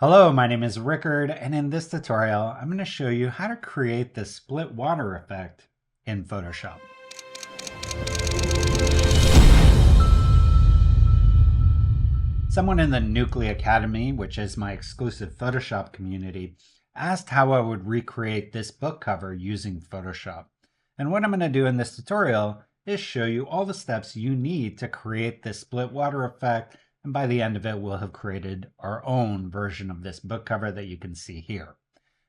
Hello, my name is Rickard, and in this tutorial, I'm going to show you how to create the split water effect in Photoshop. Someone in the Nucly Academy, which is my exclusive Photoshop community, asked how I would recreate this book cover using Photoshop. And what I'm going to do in this tutorial is show you all the steps you need to create this split water effect, and by the end of it, we'll have created our own version of this book cover that you can see here.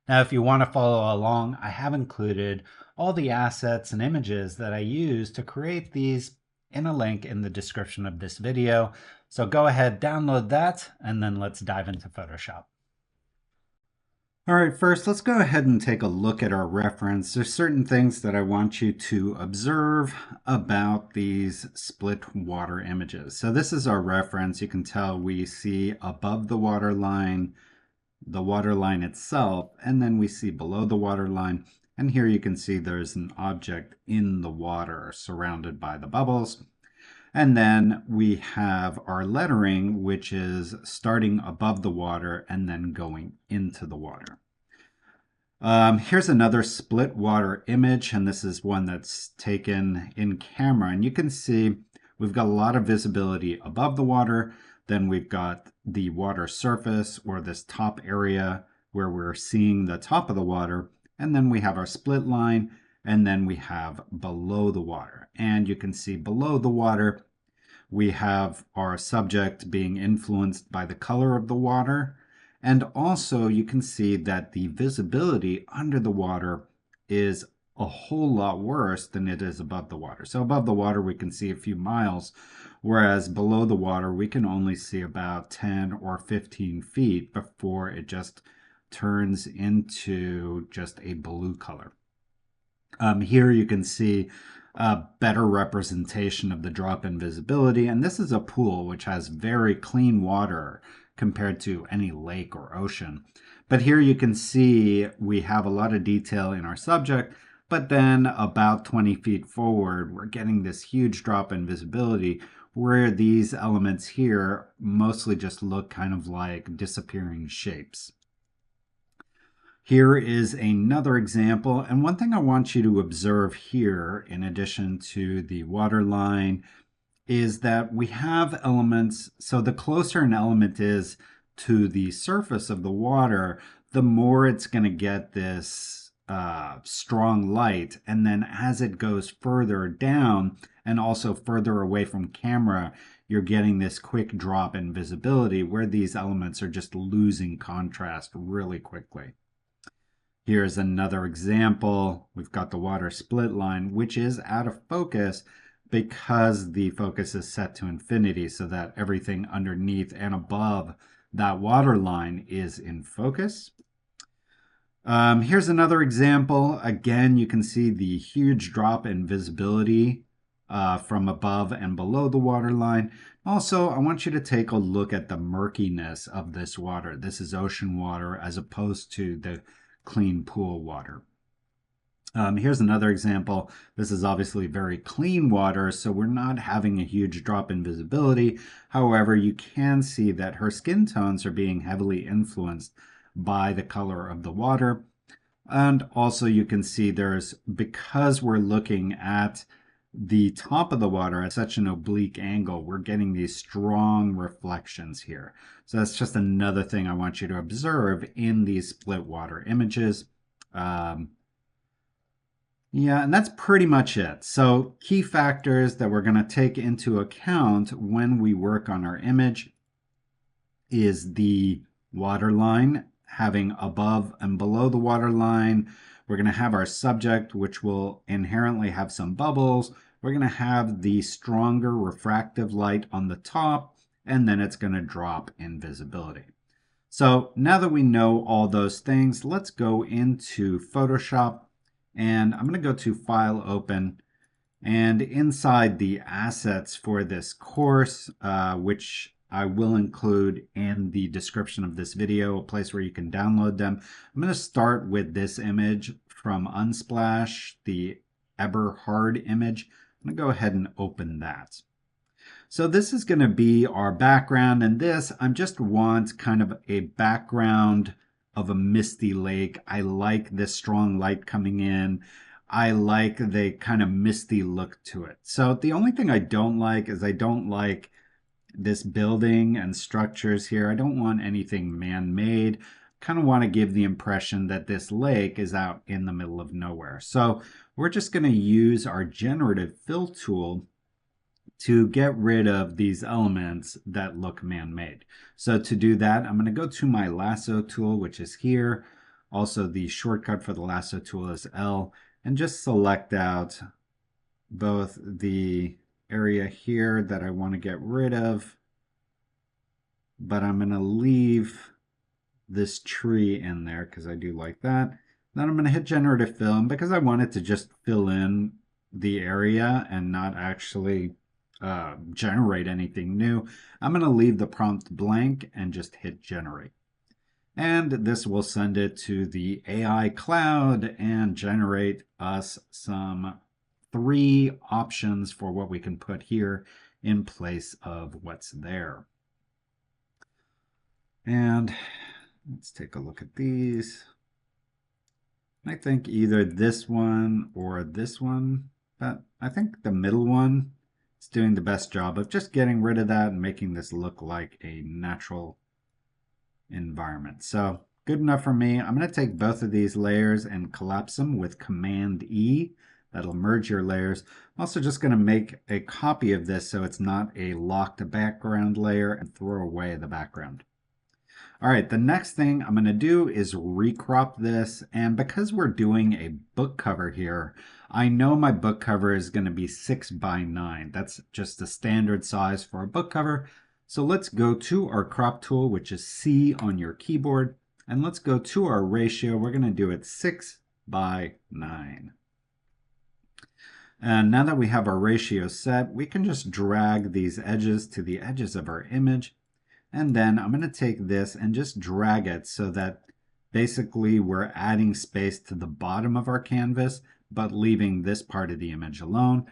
Now, if you want to follow along, I have included all the assets and images that I use to create these in a link in the description of this video. So go ahead, download that, and then let's dive into Photoshop. All right, first, let's go ahead and take a look at our reference. There's certain things that I want you to observe about these split water images. So this is our reference. You can tell we see above the waterline itself, and then we see below the waterline. And here you can see there's an object in the water surrounded by the bubbles. And then we have our lettering, which is starting above the water and then going into the water. Here's another split water image, and this is one that's taken in camera. And you can see we've got a lot of visibility above the water. Then we've got the water surface, or this top area where we're seeing the top of the water. And then we have our split line, and then we have below the water. And you can see below the water, we have our subject being influenced by the color of the water. And also you can see that the visibility under the water is a whole lot worse than it is above the water. So above the water, we can see a few miles, whereas below the water, we can only see about 10 or 15 feet before it just turns into just a blue color. Here you can see a better representation of the drop in visibility. And this is a pool which has very clean water compared to any lake or ocean. But here you can see we have a lot of detail in our subject, but then about 20 feet forward, we're getting this huge drop in visibility where these elements here mostly just look kind of like disappearing shapes. Here is another example, and one thing I want you to observe here, in addition to the waterline, is that we have elements. So the closer an element is to the surface of the water, the more it's going to get this strong light. And then as it goes further down and also further away from camera, you're getting this quick drop in visibility where these elements are just losing contrast really quickly. Here's another example. We've got the water split line, which is out of focus because the focus is set to infinity so that everything underneath and above that water line is in focus. Here's another example. Again, you can see the huge drop in visibility from above and below the water line. Also, I want you to take a look at the murkiness of this water. This is ocean water as opposed to the clean pool water. Here's another example. This is obviously very clean water, so we're not having a huge drop in visibility. However, you can see that her skin tones are being heavily influenced by the color of the water. And also you can see because we're looking at the top of the water at such an oblique angle, we're getting these strong reflections here. So that's just another thing I want you to observe in these split water images. Yeah, and that's pretty much it. So key factors that we're going to take into account when we work on our image is the water line, having above and below the water line. We're going to have our subject, which will inherently have some bubbles. We're going to have the stronger refractive light on the top, and then it's going to drop in visibility. So now that we know all those things, let's go into Photoshop, and I'm going to go to File, Open, and inside the assets for this course, which I will include in the description of this video, a place where you can download them. I'm going to start with this image from Unsplash, the Eberhard image. I'm going to go ahead and open that. So this is going to be our background, and this, I just want kind of a background of a misty lake. I like this strong light coming in. I like the kind of misty look to it. So the only thing I don't like is I don't like this building and structures here. I don't want anything man-made. Kind of want to give the impression that this lake is out in the middle of nowhere. So we're just going to use our generative fill tool to get rid of these elements that look man-made. So to do that, I'm going to go to my lasso tool, which is here. Also, the shortcut for the lasso tool is L, and just select out both the area here that I want to get rid of, but I'm going to leave this tree in there because I do like that. Then I'm going to hit generative fill, and because I want it to just fill in the area and not actually generate anything new, I'm going to leave the prompt blank and just hit generate. And this will send it to the AI cloud and generate us some 3 options for what we can put here in place of what's there. And let's take a look at these. I think either this one or this one, but I think the middle one is doing the best job of just getting rid of that and making this look like a natural environment. So good enough for me. I'm going to take both of these layers and collapse them with Command E. That'll merge your layers. I'm also just going to make a copy of this so it's not a locked background layer and throw away the background. All right, the next thing I'm going to do is recrop this, and because we're doing a book cover here, I know my book cover is going to be 6 by 9. That's just the standard size for a book cover. So let's go to our crop tool, which is C on your keyboard, and let's go to our ratio. We're going to do it 6 by 9. And now that we have our ratio set, we can just drag these edges to the edges of our image. And then I'm going to take this and just drag it so that basically we're adding space to the bottom of our canvas, but leaving this part of the image alone.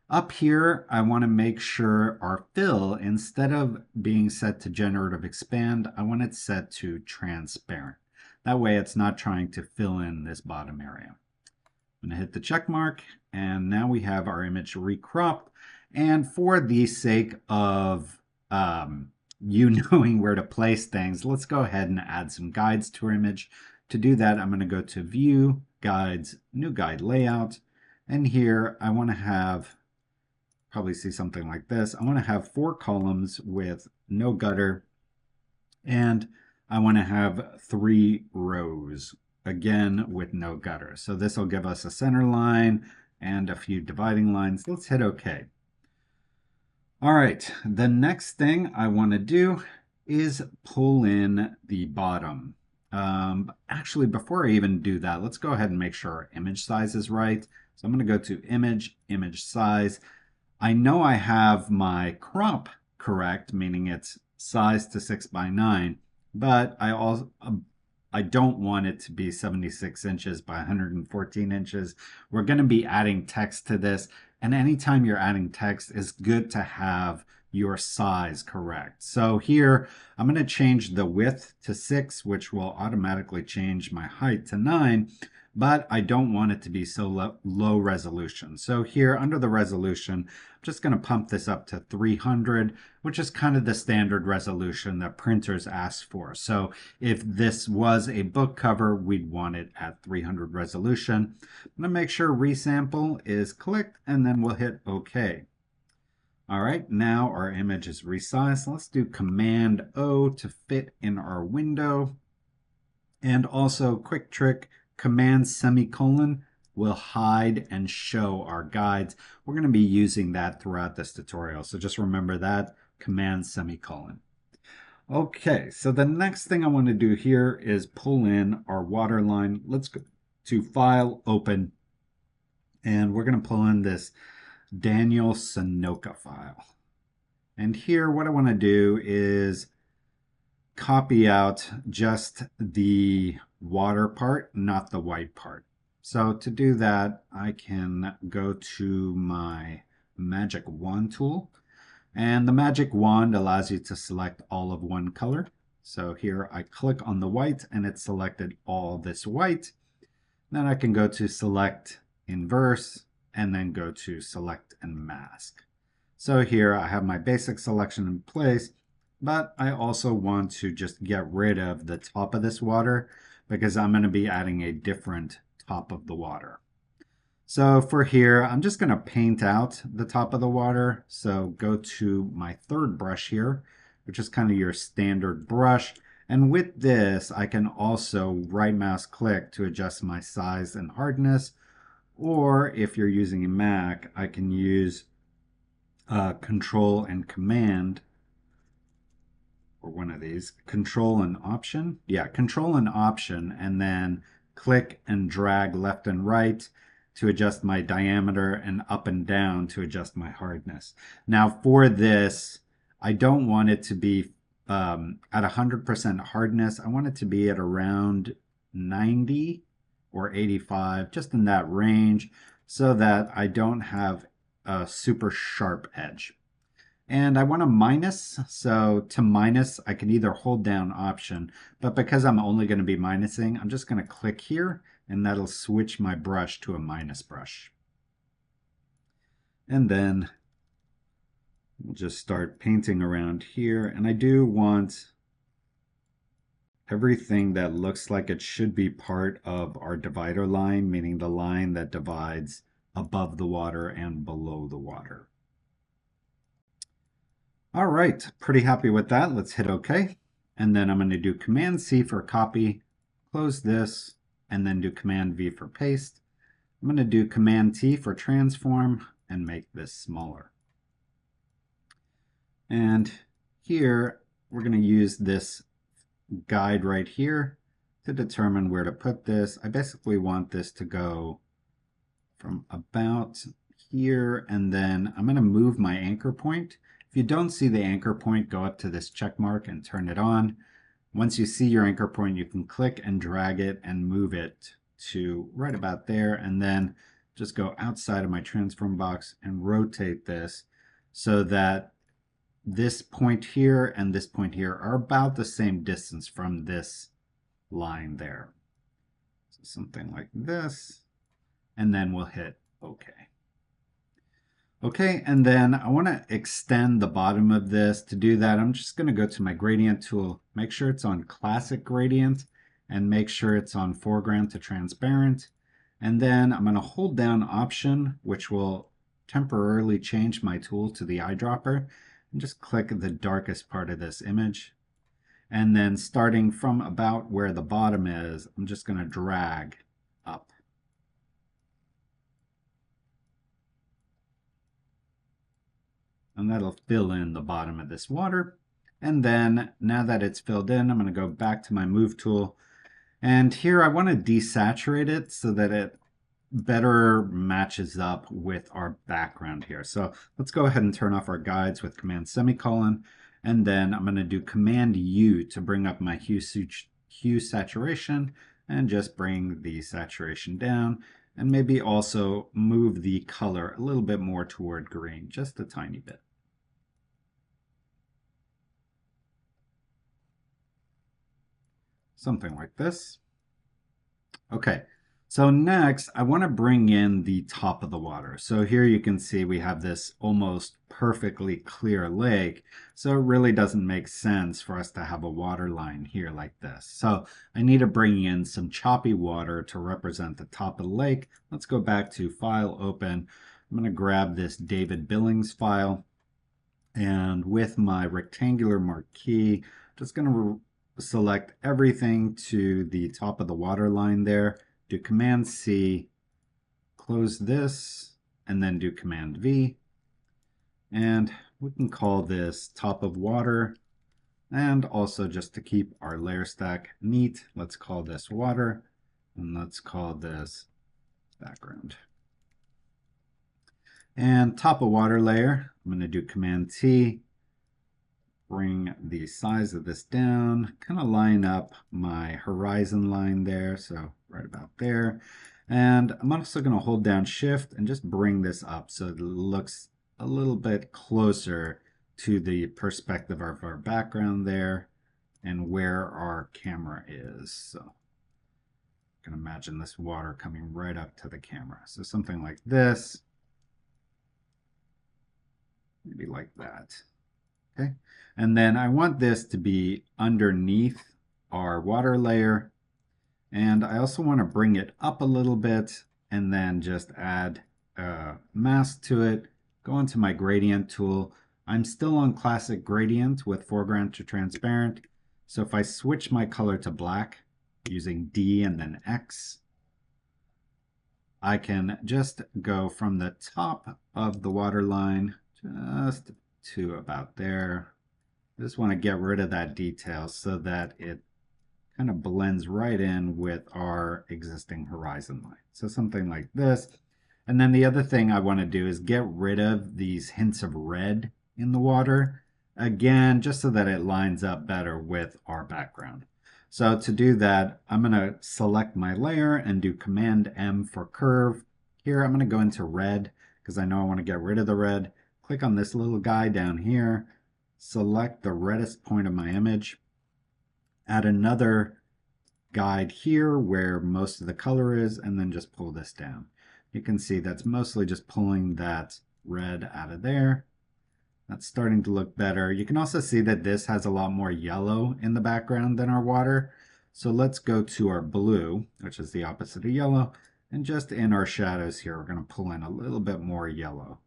Up here, I want to make sure our fill, instead of being set to generative expand, I want it set to transparent. That way it's not trying to fill in this bottom area. I'm going to hit the check mark, and now we have our image recropped. And for the sake of you knowing where to place things, let's go ahead and add some guides to our image. To do that, I'm going to go to View, Guides, New Guide Layout, and here I want to have, probably see something like this, I want to have 4 columns with no gutter, and I want to have 3 rows, again with no gutter. So this will give us a center line and a few dividing lines. Let's hit OK. All right, the next thing I want to do is pull in the bottom. Actually, before I even do that, let's go ahead and make sure our image size is right. So I'm going to go to Image, Image Size. I know I have my crop correct, meaning it's size to 6 by 9, but I don't want it to be 76 inches by 114 inches. We're going to be adding text to this. And anytime you're adding text, it's good to have your size correct. So here, I'm going to change the width to 6, which will automatically change my height to 9, but I don't want it to be so low resolution. So here, under the resolution, I'm just going to pump this up to 300, which is kind of the standard resolution that printers ask for. So if this was a book cover, we'd want it at 300 resolution. I'm going to make sure resample is clicked, and then we'll hit OK. All right, now our image is resized. Let's do Command O to fit in our window. And also, quick trick, Command semicolon will hide and show our guides. We're going to be using that throughout this tutorial. So just remember that, Command semicolon. Okay, so the next thing I want to do here is pull in our waterline. Let's go to File, Open, and we're going to pull in this Daniel Sunoco file. And here what I want to do is copy out just the water part, not the white part. So to do that, I can go to my magic wand tool, And the magic wand allows you to select all of one color. So here I click on the white and it selected all this white. Then I can go to select inverse and then go to select and mask. So here I have my basic selection in place, but I also want to just get rid of the top of this water because I'm going to be adding a different top of the water. So for here, I'm just going to paint out the top of the water. So go to my third brush here, which is kind of your standard brush. And with this, I can also right mouse click to adjust my size and hardness. Or if you're using a Mac, I can use Control and Command, or one of these, Control and Option. Yeah, Control and Option, and then click and drag left and right to adjust my diameter and up and down to adjust my hardness. Now for this, I don't want it to be at 100% hardness. I want it to be at around 90 or 85, just in that range, so that I don't have a super sharp edge. And I want to minus, so to minus, I can either hold down Option, but because I'm only going to be minusing, I'm just going to click here, and that'll switch my brush to a minus brush. And then we'll just start painting around here, and I do want everything that looks like it should be part of our divider line, meaning the line that divides above the water and below the water. All right, pretty happy with that. Let's hit OK. And then I'm going to do Command C for copy, close this, and then do Command V for paste. I'm going to do Command T for transform and make this smaller. And here we're going to use this guide right here to determine where to put this. I basically want this to go from about here, and then I'm going to move my anchor point. If you don't see the anchor point, go up to this check mark and turn it on. Once you see your anchor point, you can click and drag it and move it to right about there, and then just go outside of my transform box and rotate this so that this point here and this point here are about the same distance from this line there. So something like this, and then we'll hit OK. Okay, and then I want to extend the bottom of this. To do that, I'm just going to go to my gradient tool, make sure it's on classic gradient, and make sure it's on foreground to transparent. And then I'm going to hold down Option, which will temporarily change my tool to the eyedropper, and just click the darkest part of this image. And then starting from about where the bottom is, I'm just going to drag up. And that'll fill in the bottom of this water. And then now that it's filled in, I'm going to go back to my move tool. And here I want to desaturate it so that it better matches up with our background here. So let's go ahead and turn off our guides with Command semicolon. And then I'm going to do Command U to bring up my hue saturation and just bring the saturation down. And maybe also move the color a little bit more toward green, just a tiny bit. Something like this. Okay, so next I want to bring in the top of the water. So here you can see we have this almost perfectly clear lake. So it really doesn't make sense for us to have a water line here like this. So I need to bring in some choppy water to represent the top of the lake. Let's go back to File, Open. I'm going to grab this David Billings file. And with my rectangular marquee, I'm just going to select everything to the top of the water line there, do Command C, close this, and then do Command V. And we can call this top of water. And also, just to keep our layer stack neat, let's call this water, and let's call this background. And top of water layer, I'm going to do Command T, bring the size of this down, kind of line up my horizon line there, so right about there. And I'm also going to hold down Shift and just bring this up so it looks a little bit closer to the perspective of our background there and where our camera is. So you can imagine this water coming right up to the camera. So something like this, maybe like that. Okay, and then I want this to be underneath our water layer, and I also want to bring it up a little bit and then just add a mask to it. Go into my gradient tool. I'm still on classic gradient with foreground to transparent. So if I switch my color to black using D and then X, I can just go from the top of the water line just to about there. I just want to get rid of that detail so that it kind of blends right in with our existing horizon line. So something like this. And then the other thing I want to do is get rid of these hints of red in the water. Again, just so that it lines up better with our background. So to do that, I'm going to select my layer and do Command M for curve. Here I'm going to go into red because I know I want to get rid of the red. Click on this little guy down here. Select the reddest point of my image. Add another guide here where most of the color is, and then just pull this down. You can see that's mostly just pulling that red out of there. That's starting to look better. You can also see that this has a lot more yellow in the background than our water. So let's go to our blue, which is the opposite of yellow, and just in our shadows here, we're going to pull in a little bit more yellow.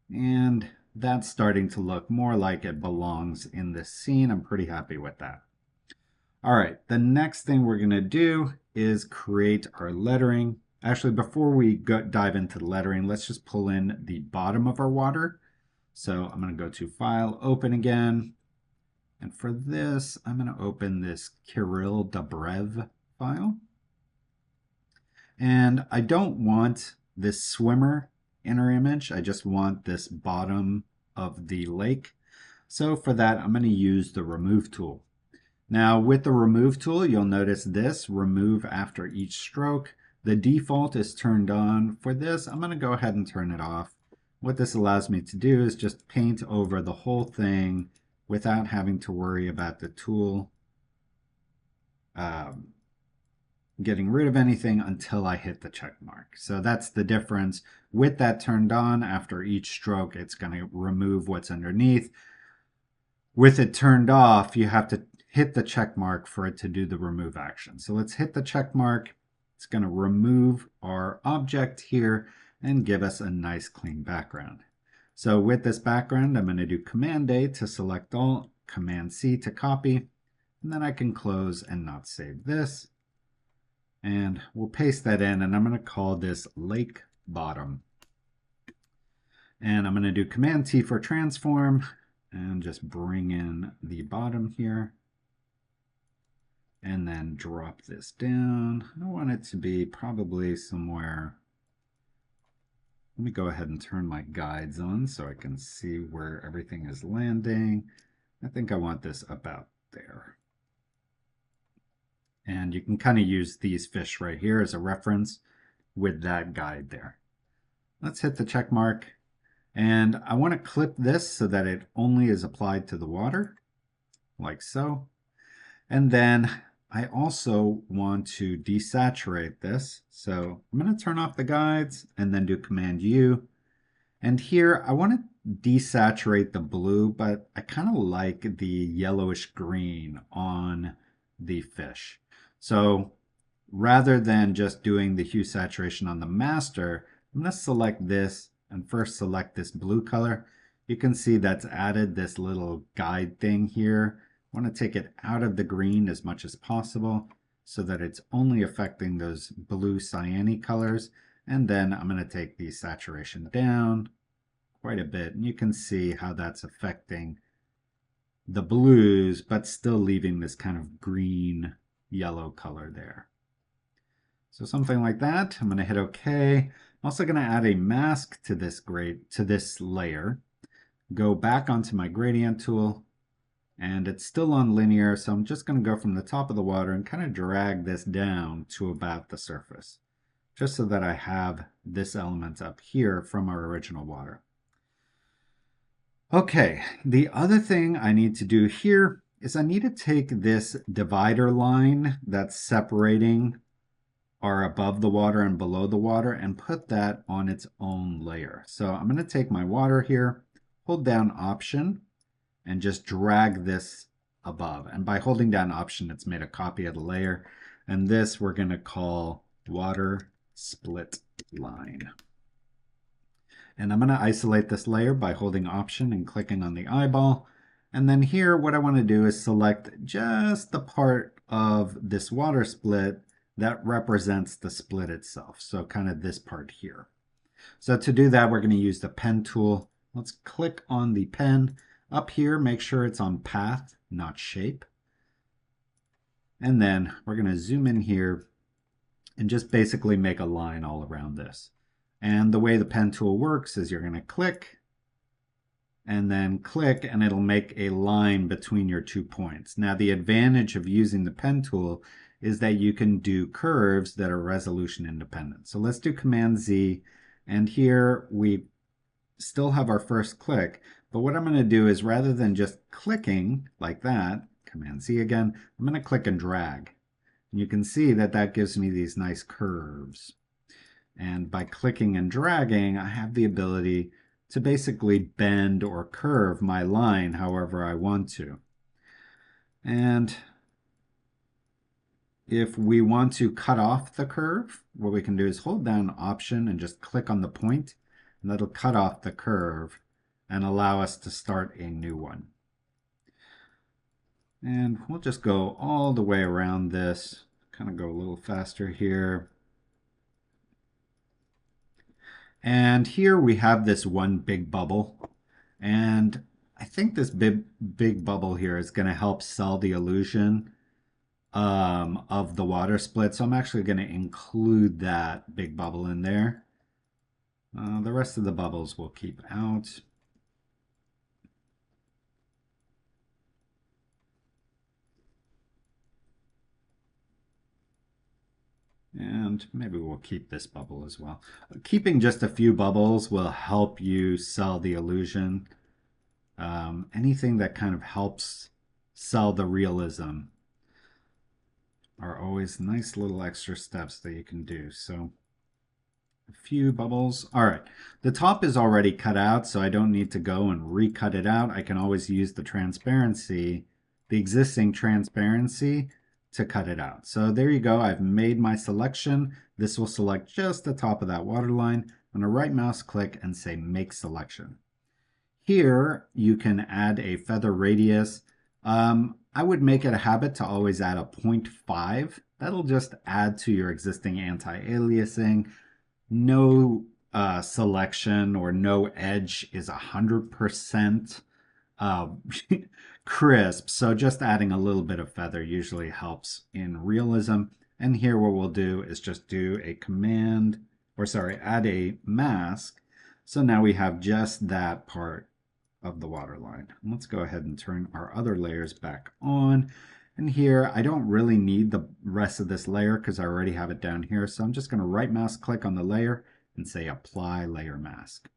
And that's starting to look more like it belongs in this scene. I'm pretty happy with that. All right, the next thing we're going to do is create our lettering. Actually, before we dive into the lettering, let's just pull in the bottom of our water. So I'm going to go to File, Open again. And for this, I'm going to open this Kirill Dobrev file. And I don't want this swimmer in our image. I just want this bottom of the lake. So for that, I'm going to use the Remove tool. Now with the Remove tool, you'll notice this, remove after each stroke. The default is turned on. For this, I'm going to go ahead and turn it off. What this allows me to do is just paint over the whole thing without having to worry about the tool getting rid of anything until I hit the check mark. So that's the difference. With that turned on, after each stroke, it's going to remove what's underneath. With it turned off, you have to hit the check mark for it to do the remove action. So let's hit the check mark. It's going to remove our object here and give us a nice clean background. So with this background, I'm going to do Command A to select all, Command C to copy, and then I can close and not save this. And we'll paste that in, and I'm going to call this Lake Bottom. And I'm going to do Command T for transform and just bring in the bottom here. And then drop this down. I want it to be probably somewhere. Let me go ahead and turn my guides on so I can see where everything is landing. I think I want this about there. And you can kind of use these fish right here as a reference with that guide there. Let's hit the check mark. And I want to clip this so that it only is applied to the water, like so. And then I also want to desaturate this. So I'm going to turn off the guides and then do Command U. And here I want to desaturate the blue, but I kind of like the yellowish green on the fish. So rather than just doing the hue saturation on the master, I'm going to select this and first select this blue color. You can see that's added this little guide thing here. I want to take it out of the green as much as possible so that it's only affecting those blue cyany colors. And then I'm going to take the saturation down quite a bit. And you can see how that's affecting the blues, but still leaving this kind of green yellow color there. So something like that. I'm going to hit OK. I'm also going to add a mask to this layer. Go back onto my gradient tool, and it's still on linear, so I'm just going to go from the top of the water and kind of drag this down to about the surface, just so that I have this element up here from our original water. Okay, the other thing I need to do here is I need to take this divider line that's separating our above the water and below the water and put that on its own layer. So I'm going to take my water here, hold down Option, and just drag this above. And by holding down Option, it's made a copy of the layer. And this we're going to call water split line. And I'm going to isolate this layer by holding Option and clicking on the eyeball. And then here, what I want to do is select just the part of this water split that represents the split itself. So kind of this part here. So to do that, we're going to use the pen tool. Let's click on the pen. Up here, make sure it's on path, not shape. And then we're going to zoom in here and just basically make a line all around this. And the way the pen tool works is you're going to click and then click, and it'll make a line between your 2 points. Now, the advantage of using the pen tool is that you can do curves that are resolution independent. So let's do Command Z, and here we still have our first click, but what I'm going to do is rather than just clicking like that, Command Z again, I'm going to click and drag. And you can see that that gives me these nice curves. And by clicking and dragging, I have the ability to basically bend or curve my line however I want to. And if we want to cut off the curve, what we can do is hold down Option and just click on the point, and that'll cut off the curve and allow us to start a new one. And we'll just go all the way around this, kind of go a little faster here. And here we have this one big bubble. And I think this big bubble here is going to help sell the illusion of the water split. So I'm actually going to include that big bubble in there. The rest of the bubbles we'll keep out. And maybe we'll keep this bubble as well. Keeping just a few bubbles will help you sell the illusion. Anything that kind of helps sell the realism are always nice little extra steps that you can do. So a few bubbles. All right, the top is already cut out, so I don't need to go and recut it out. I can always use the transparency, the existing transparency, to cut it out. So there you go. I've made my selection. This will select just the top of that water line. I'm going to right mouse click and say Make Selection. Here you can add a feather radius. I would make it a habit to always add a 0.5. That'll just add to your existing anti-aliasing. No selection or no edge is 100% crisp. So just adding a little bit of feather usually helps in realism. And here what we'll do is just do a command, or sorry, add a mask. So now we have just that part of the water line. And let's go ahead and turn our other layers back on. And here, I don't really need the rest of this layer because I already have it down here. So I'm just going to right mouse click on the layer and say Apply Layer Mask.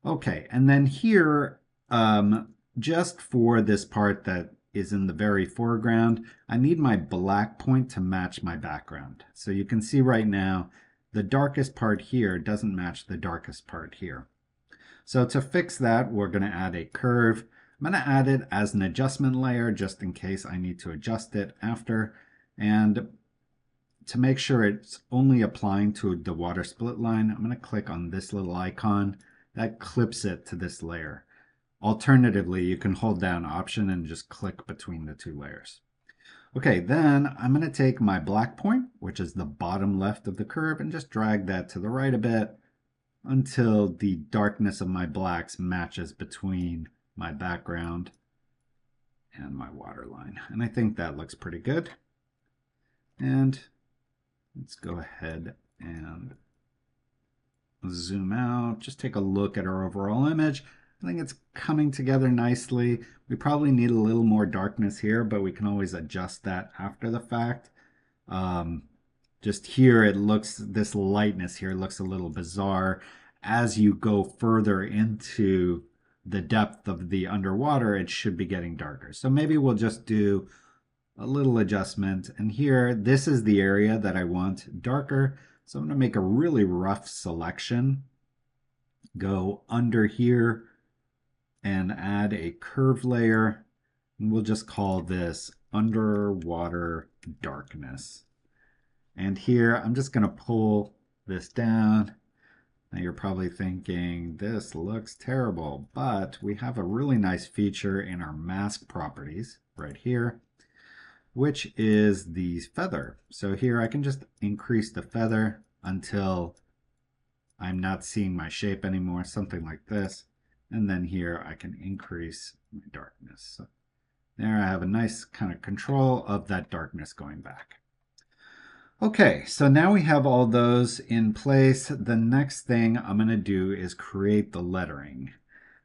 Okay, and then here, just for this part that is in the very foreground, I need my black point to match my background. So you can see right now, the darkest part here doesn't match the darkest part here. So to fix that, we're going to add a curve. I'm going to add it as an adjustment layer just in case I need to adjust it after. And to make sure it's only applying to the water split line, I'm going to click on this little icon that clips it to this layer. Alternatively, you can hold down Option and just click between the two layers. Okay, then I'm going to take my black point, which is the bottom left of the curve, and just drag that to the right a bit until the darkness of my blacks matches between my background and my water line. And I think that looks pretty good. And let's go ahead and zoom out. Just take a look at our overall image. I think it's coming together nicely. We probably need a little more darkness here, but we can always adjust that after the fact. Just here, it looks, this lightness here looks a little bizarre. As you go further into the depth of the underwater, it should be getting darker. So maybe we'll just do a little adjustment. And here, this is the area that I want darker. So I'm going to make a really rough selection. Go under here and add a curve layer. And we'll just call this underwater darkness. And here, I'm just going to pull this down. Now you're probably thinking, this looks terrible, but we have a really nice feature in our mask properties right here, which is the feather. So here I can just increase the feather until I'm not seeing my shape anymore, something like this. And then here I can increase my darkness. So there I have a nice kind of control of that darkness going back. Okay, so now we have all those in place. The next thing I'm going to do is create the lettering.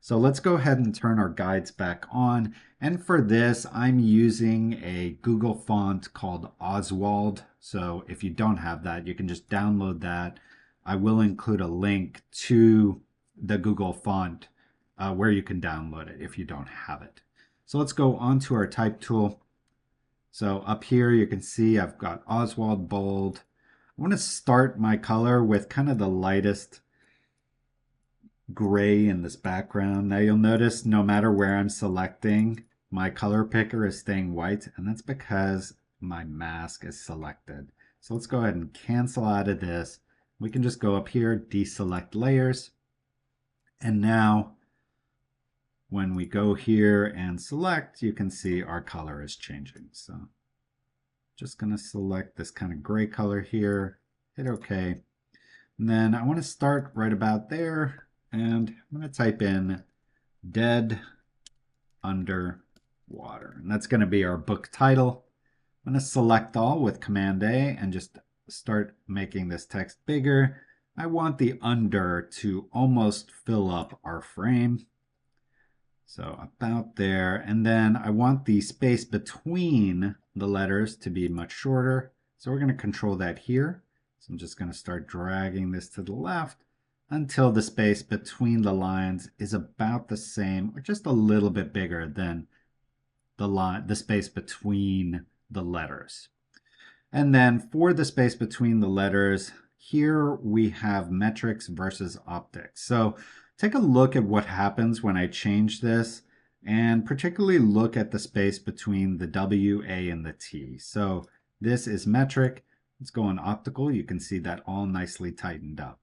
So let's go ahead and turn our guides back on. And for this, I'm using a Google font called Oswald. So if you don't have that, you can just download that. I will include a link to the Google font where you can download it if you don't have it. So let's go on to our type tool. So up here you can see I've got Oswald bold. I want to start my color with kind of the lightest gray in this background. Now you'll notice no matter where I'm selecting, my color picker is staying white, and that's because my mask is selected. So let's go ahead and cancel out of this. We can just go up here, deselect layers. And now when we go here and select, you can see our color is changing. So just going to select this kind of gray color here, hit OK. And then I want to start right about there, and I'm going to type in dead underwater. And that's going to be our book title. I'm going to select all with Command A and just start making this text bigger. I want the under to almost fill up our frame. So about there, and then I want the space between the letters to be much shorter. So we're going to control that here. So I'm just going to start dragging this to the left until the space between the lines is about the same or just a little bit bigger than the space between the letters. And then for the space between the letters, here we have metrics versus optics. So take a look at what happens when I change this, and particularly look at the space between the W, A, and the T. So this is metric. Let's go on optical. You can see that all nicely tightened up.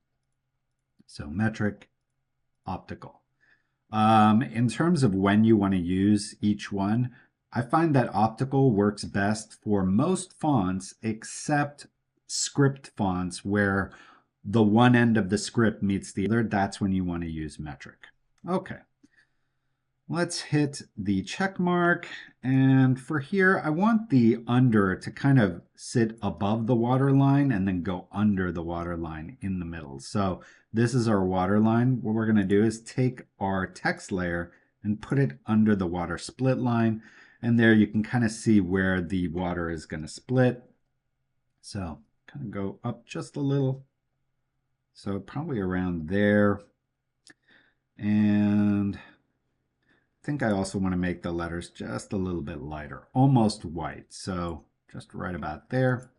So metric, optical. In terms of when you want to use each one, I find that optical works best for most fonts except script fonts where the one end of the script meets the other. That's when you want to use metric. Okay, let's hit the check mark. And for here, I want the under to kind of sit above the waterline and then go under the waterline in the middle. So this is our waterline. What we're going to do is take our text layer and put it under the water split line. And there you can kind of see where the water is going to split. So kind of go up just a little. So probably around there. And I think I also want to make the letters just a little bit lighter, almost white. So just right about there.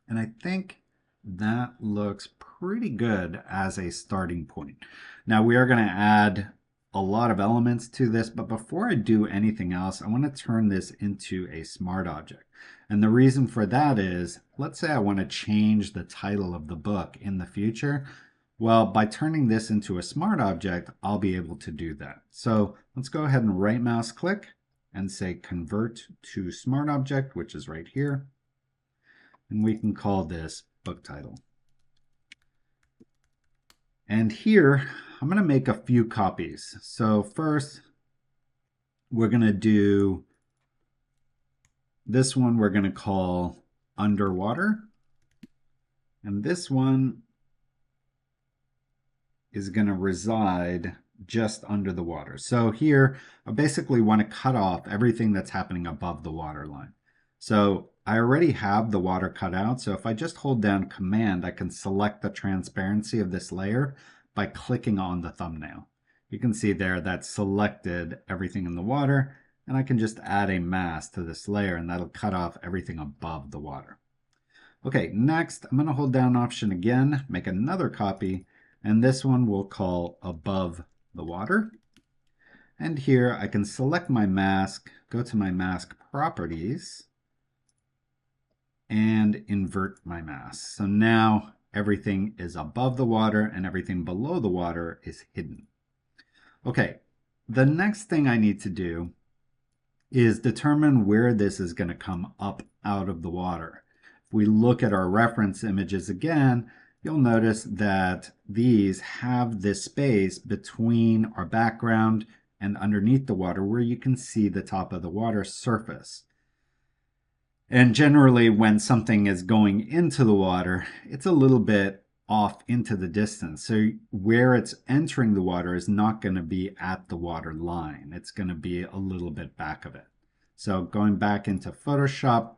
And I think that looks pretty good as a starting point. Now we are going to add a lot of elements to this, but before I do anything else, I want to turn this into a smart object. And the reason for that is, let's say I want to change the title of the book in the future. Well, by turning this into a smart object, I'll be able to do that. So let's go ahead and right mouse click and say convert to smart object, which is right here. And we can call this book title. And here, I'm going to make a few copies. So first, we're going to do this one we're going to call underwater. And this one is going to reside just under the water. So here, I basically want to cut off everything that's happening above the water line. So I already have the water cut out. So if I just hold down Command, I can select the transparency of this layer by clicking on the thumbnail. You can see there that selected everything in the water, and I can just add a mask to this layer and that'll cut off everything above the water. Okay, next I'm going to hold down Option again, make another copy, and this one we'll call above the water. And here I can select my mask, go to my mask properties, and invert my mask. So now everything is above the water and everything below the water is hidden. Okay, the next thing I need to do is determine where this is going to come up out of the water. If we look at our reference images again, you'll notice that these have this space between our background and underneath the water where you can see the top of the water surface. And generally when something is going into the water, it's a little bit off into the distance. So where it's entering the water is not going to be at the water line. It's going to be a little bit back of it. So going back into Photoshop,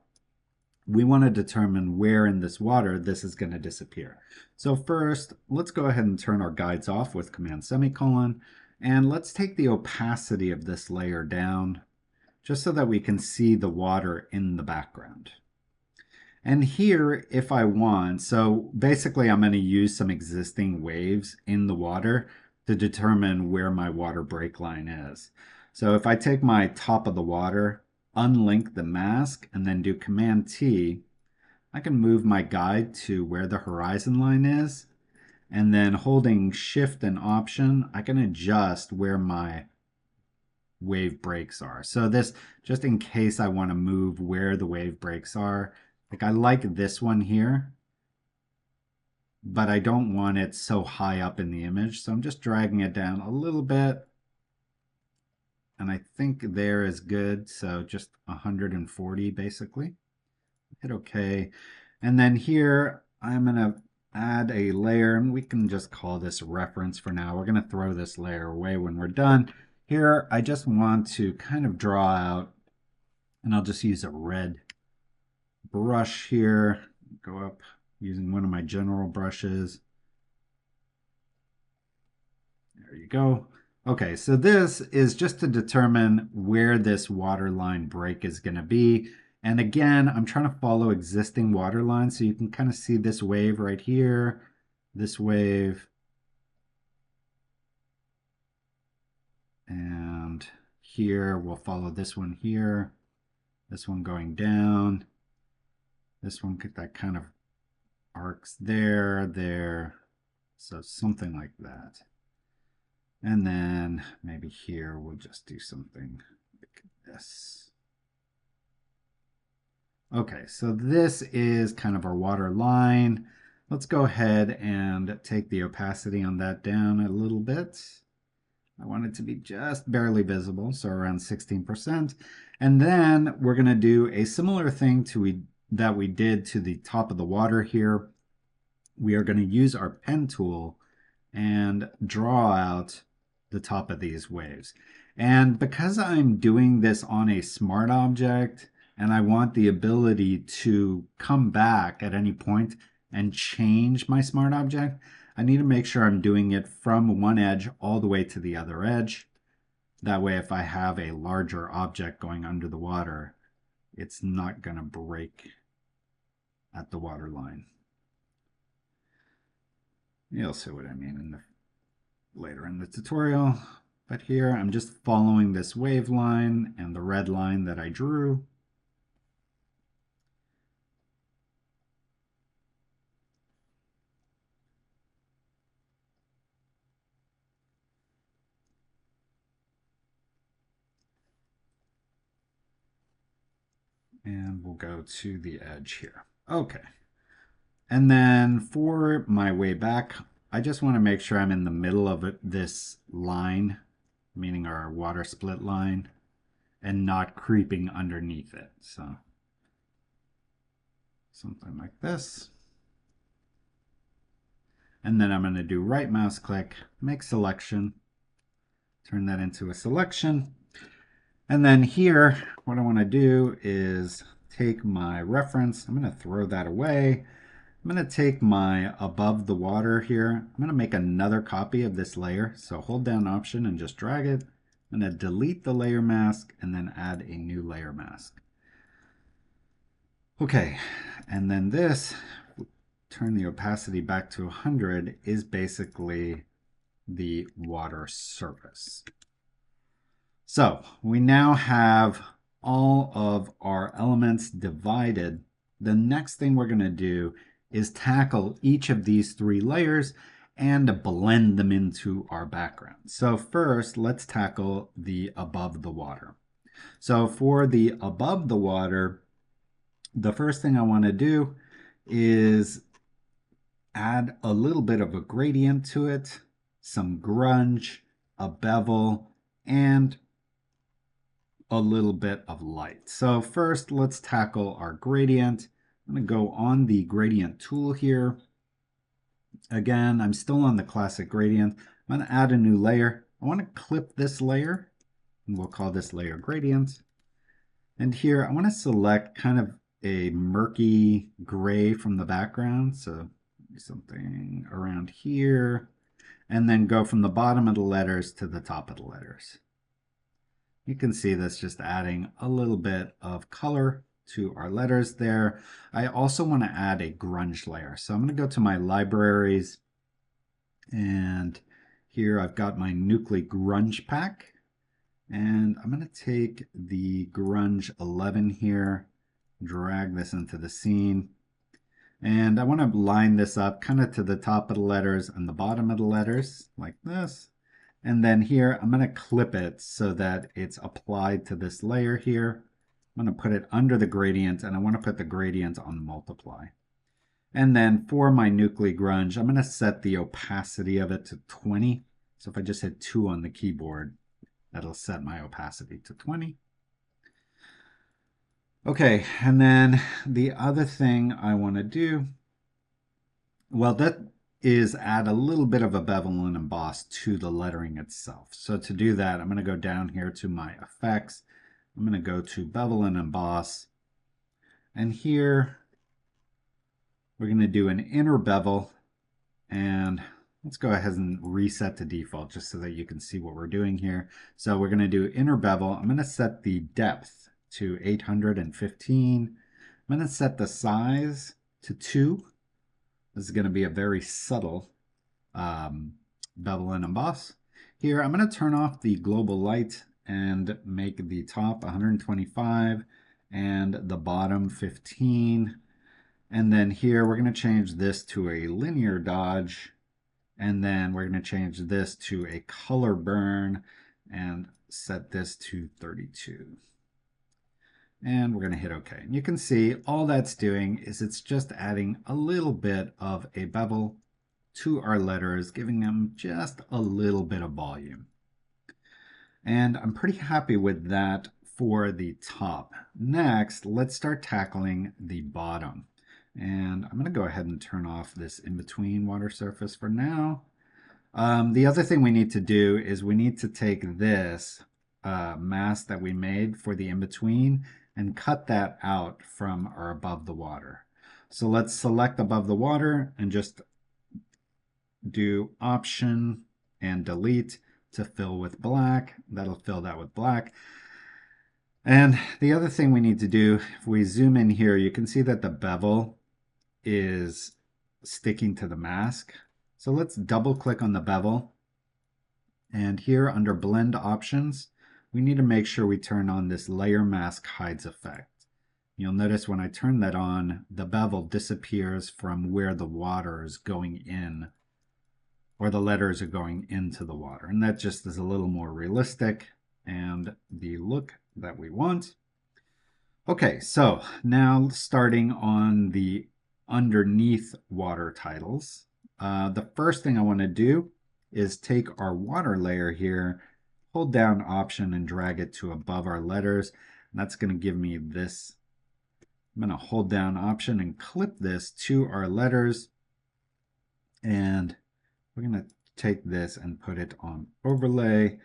we want to determine where in this water this is going to disappear. So first, let's go ahead and turn our guides off with Command semicolon, and let's take the opacity of this layer down just so that we can see the water in the background. And here, if I want, so basically I'm going to use some existing waves in the water to determine where my water break line is. So if I take my top of the water, unlink the mask, and then do Command T, I can move my guide to where the horizon line is. And then holding Shift and Option, I can adjust where my wave breaks are. So this, just in case I want to move where the wave breaks are, like I like this one here, but I don't want it so high up in the image. So I'm just dragging it down a little bit. And I think there is good. So just 140 basically. Hit OK. And then here I'm going to add a layer, and we can just call this reference for now. We're going to throw this layer away when we're done. Here, I just want to kind of draw out, and I'll just use a red brush here, go up using one of my general brushes. There you go. Okay, so this is just to determine where this water line break is going to be. And again, I'm trying to follow existing water lines, so you can kind of see this wave right here, this wave, and here we'll follow this one here, this one going down, this one that kind of arcs there, so something like that. And then maybe here we'll just do something like this. Okay, so this is kind of our water line. Let's go ahead and take the opacity on that down a little bit. I want it to be just barely visible, so around 16%. And then we're going to do a similar thing that we did to the top of the water here. We are going to use our pen tool and draw out the top of these waves. And because I'm doing this on a smart object, and I want the ability to come back at any point and change my smart object, I need to make sure I'm doing it from one edge all the way to the other edge. That way, if I have a larger object going under the water, it's not going to break at the water line. You'll see what I mean later in the tutorial. But here, I'm just following this wave line and the red line that I drew. And we'll go to the edge here. Okay. And then for my way back, I just want to make sure I'm in the middle of this line, meaning our water split line, and not creeping underneath it. So something like this. And then I'm going to do right mouse click, make selection, turn that into a selection. And then here, what I want to do is take my reference. I'm going to throw that away. I'm going to take my above the water here. I'm going to make another copy of this layer. So hold down Option and just drag it. I'm going to delete the layer mask and then add a new layer mask. Okay, and then this, turn the opacity back to 100, is basically the water surface. So we now have all of our elements divided. The next thing we're going to do is tackle each of these three layers and blend them into our background. So first, let's tackle the above the water. So for the above the water, the first thing I want to do is add a little bit of a gradient to it, some grunge, a bevel, and a little bit of light. So first, let's tackle our gradient. I'm going to go on the gradient tool here. Again, I'm still on the classic gradient. I'm going to add a new layer. I want to clip this layer, and we'll call this layer gradient. And here, I want to select kind of a murky gray from the background. So something around here, and then go from the bottom of the letters to the top of the letters. You can see this just adding a little bit of color to our letters there. I also want to add a grunge layer. So I'm going to go to my libraries, and here I've got my Nucly grunge pack. And I'm going to take the grunge 11 here, drag this into the scene. And I want to line this up kind of to the top of the letters and the bottom of the letters like this. And then here, I'm going to clip it so that it's applied to this layer here. I'm going to put it under the gradient, and I want to put the gradient on multiply. And then for my Nucly grunge, I'm going to set the opacity of it to 20. So if I just hit 2 on the keyboard, that'll set my opacity to 20. Okay, and then the other thing I want to do, well, that is add a little bit of a bevel and emboss to the lettering itself. So to do that, I'm going to go down here to my effects. I'm going to go to bevel and emboss. And here we're going to do an inner bevel. And let's go ahead and reset to default just so that you can see what we're doing here. So we're going to do inner bevel. I'm going to set the depth to 815. I'm going to set the size to 2. This is going to be a very subtle bevel and emboss. Here, I'm going to turn off the global light and make the top 125 and the bottom 15. And then here, we're going to change this to a linear dodge. And then we're going to change this to a color burn and set this to 32. And we're going to hit OK. And you can see all that's doing is it's just adding a little bit of a bevel to our letters, giving them just a little bit of volume. And I'm pretty happy with that for the top. Next, let's start tackling the bottom. And I'm going to go ahead and turn off this in-between water surface for now. The other thing we need to do is we need to take this mask that we made for the in-between and cut that out from our above the water. So let's select above the water and just do Option and delete to fill with black. That'll fill that with black. And the other thing we need to do, if we zoom in here, you can see that the bevel is sticking to the mask. So let's double click on the bevel. And here under blend options, we need to make sure we turn on this layer mask hides effect. You'll notice when I turn that on, the bevel disappears from where the water is going in, or the letters are going into the water. And that just is a little more realistic and the look that we want. Okay, so now starting on the underneath water titles, the first thing I want to do is take our water layer here, hold down Option and drag it to above our letters. And that's going to give me this. I'm going to hold down Option and clip this to our letters. And we're going to take this and put it on overlay.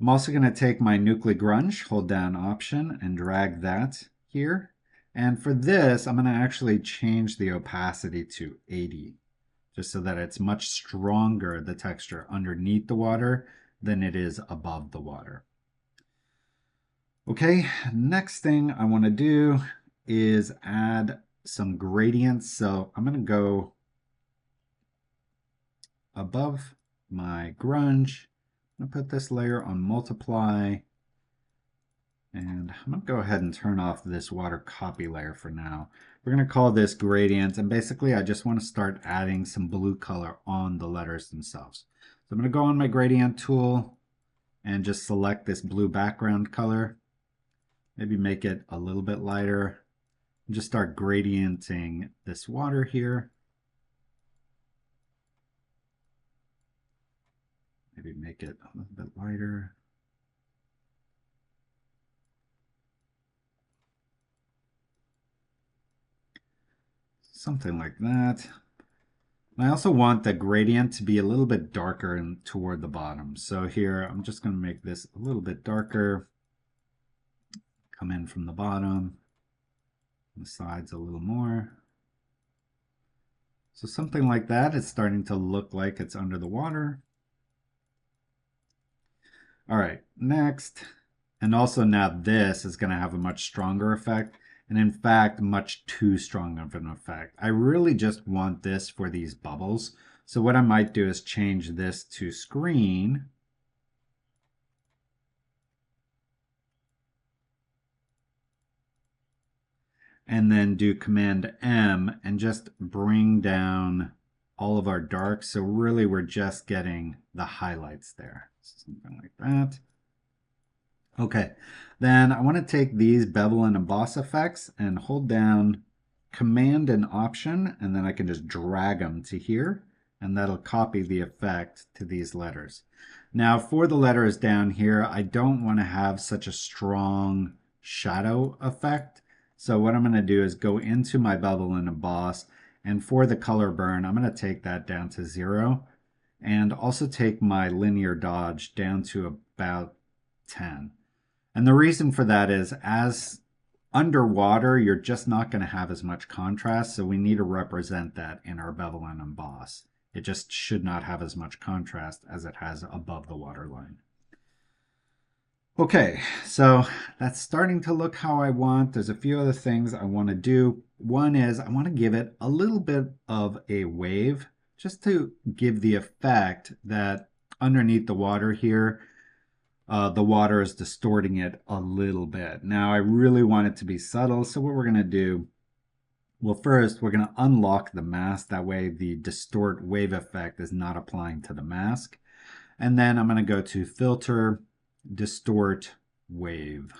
I'm also going to take my Nucly grunge, hold down Option and drag that here. And for this, I'm going to actually change the opacity to 80, just so that it's much stronger, the texture underneath the water than it is above the water. Okay, next thing I want to do is add some gradients. So I'm going to go above my grunge. I'm going to put this layer on multiply. And I'm going to go ahead and turn off this water copy layer for now. We're going to call this gradient. And basically, I just want to start adding some blue color on the letters themselves. So I'm going to go on my gradient tool and just select this blue background color. Maybe make it a little bit lighter. And just start gradienting this water here. Maybe make it a little bit lighter. Something like that. I also want the gradient to be a little bit darker and toward the bottom. So here, I'm just going to make this a little bit darker. Come in from the bottom, the sides a little more. So something like that. It's starting to look like it's under the water. All right, next. And also now this is going to have a much stronger effect. And in fact, much too strong of an effect. I really just want this for these bubbles. So what I might do is change this to screen. And then do Command M and just bring down all of our darks. So really we're just getting the highlights there. Something like that. Okay, then I want to take these bevel and emboss effects and hold down Command and Option, and then I can just drag them to here, and that'll copy the effect to these letters. Now for the letters down here, I don't want to have such a strong shadow effect. So what I'm going to do is go into my bevel and emboss, and for the color burn, I'm going to take that down to 0, and also take my linear dodge down to about 10. And the reason for that is as underwater, you're just not going to have as much contrast. So we need to represent that in our bevel and emboss. It just should not have as much contrast as it has above the waterline. Okay, so that's starting to look how I want. There's a few other things I want to do. One is I want to give it a little bit of a wave just to give the effect that underneath the water here, the water is distorting it a little bit. Now, I really want it to be subtle, so what we're going to do, well, first, we're going to unlock the mask. That way, the distort wave effect is not applying to the mask. And then I'm going to go to Filter, Distort, Wave.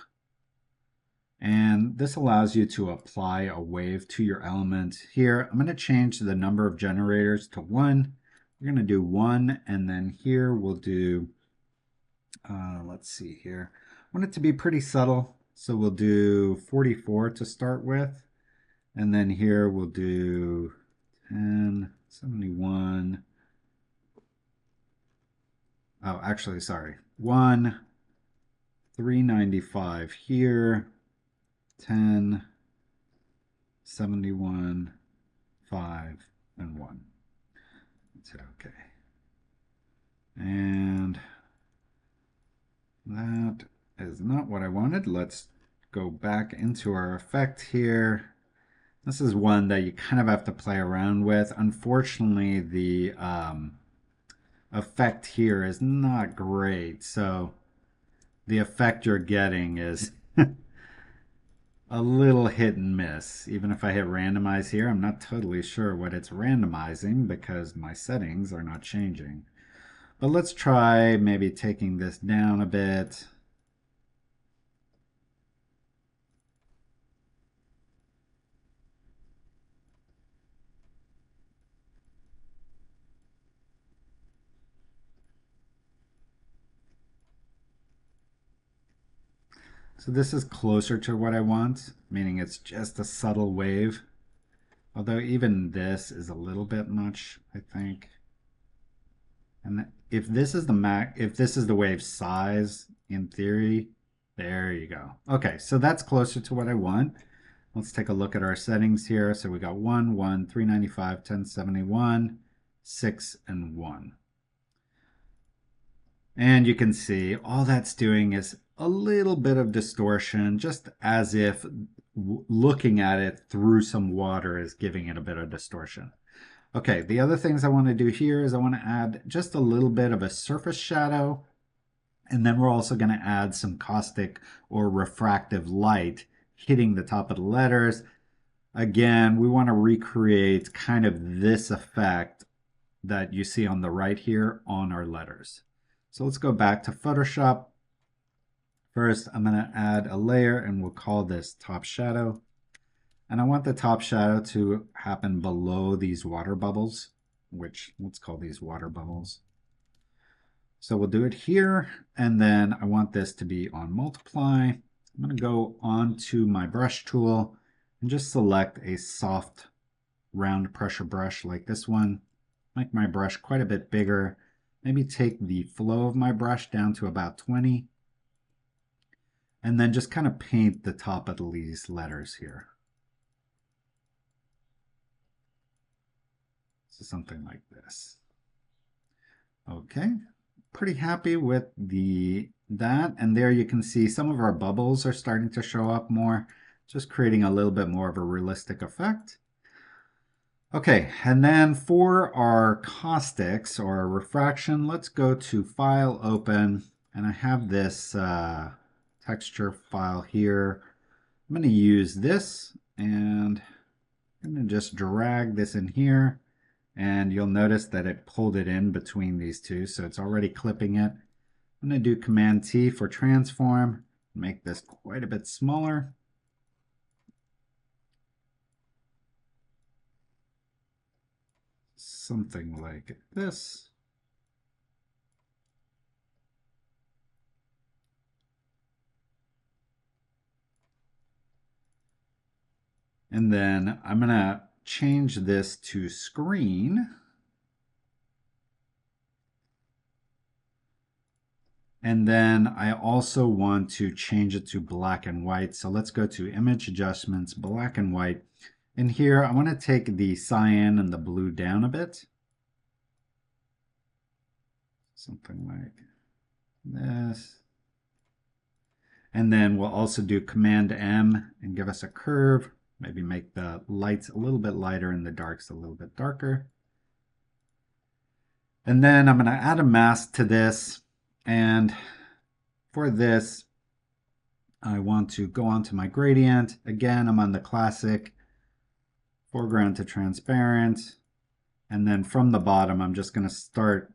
And this allows you to apply a wave to your element. Here, I'm going to change the number of generators to 1. We're going to do 1, and then here we'll do let's see here. I want it to be pretty subtle, so we'll do 44 to start with. And then here we'll do 10, 71. Oh, actually, sorry. 1, 395 here, 10, 71, 5, and 1. That's it, okay. And that is not what I wanted. Let's go back into our effect here. This is one that you kind of have to play around with. Unfortunately, the effect here is not great. So the effect you're getting is a little hit and miss. Even if I hit randomize here, I'm not totally sure what it's randomizing because my settings are not changing. But let's try maybe taking this down a bit. So this is closer to what I want, meaning it's just a subtle wave. Although even this is a little bit much, I think. And if this is the wave size, in theory, there you go. Okay, so that's closer to what I want. Let's take a look at our settings here. So we got 1, 1, 395, 1071, 6, and 1. And you can see all that's doing is a little bit of distortion, just as if looking at it through some water is giving it a bit of distortion. Okay, the other things I want to do here is I want to add just a little bit of a surface shadow, and then we're also going to add some caustic or refractive light hitting the top of the letters. Again, we want to recreate kind of this effect that you see on the right here on our letters. So let's go back to Photoshop. First, I'm going to add a layer and we'll call this top shadow. And I want the top shadow to happen below these water bubbles, which let's call these water bubbles. So we'll do it here. And then I want this to be on multiply. I'm going to go onto my brush tool and just select a soft round pressure brush like this one. Make my brush quite a bit bigger. Maybe take the flow of my brush down to about 20. And then just kind of paint the top of these letters here. So something like this. Okay, pretty happy with that. And there you can see some of our bubbles are starting to show up more, just creating a little bit more of a realistic effect. Okay, and then for our caustics or refraction, let's go to File, Open, and I have this texture file here. I'm going to use this, and I'm going to just drag this in here, and you'll notice that it pulled it in between these two, so it's already clipping it. I'm going to do Command T for transform, make this quite a bit smaller. Something like this. And then I'm going to change this to screen. And then I also want to change it to black and white. So let's go to Image Adjustments, Black and White. And here I want to take the cyan and the blue down a bit. Something like this. And then we'll also do Command M and give us a curve. Maybe make the lights a little bit lighter and the darks a little bit darker. And then I'm going to add a mask to this. And for this, I want to go onto my gradient. Again, I'm on the classic, foreground to transparent. And then from the bottom, I'm just going to start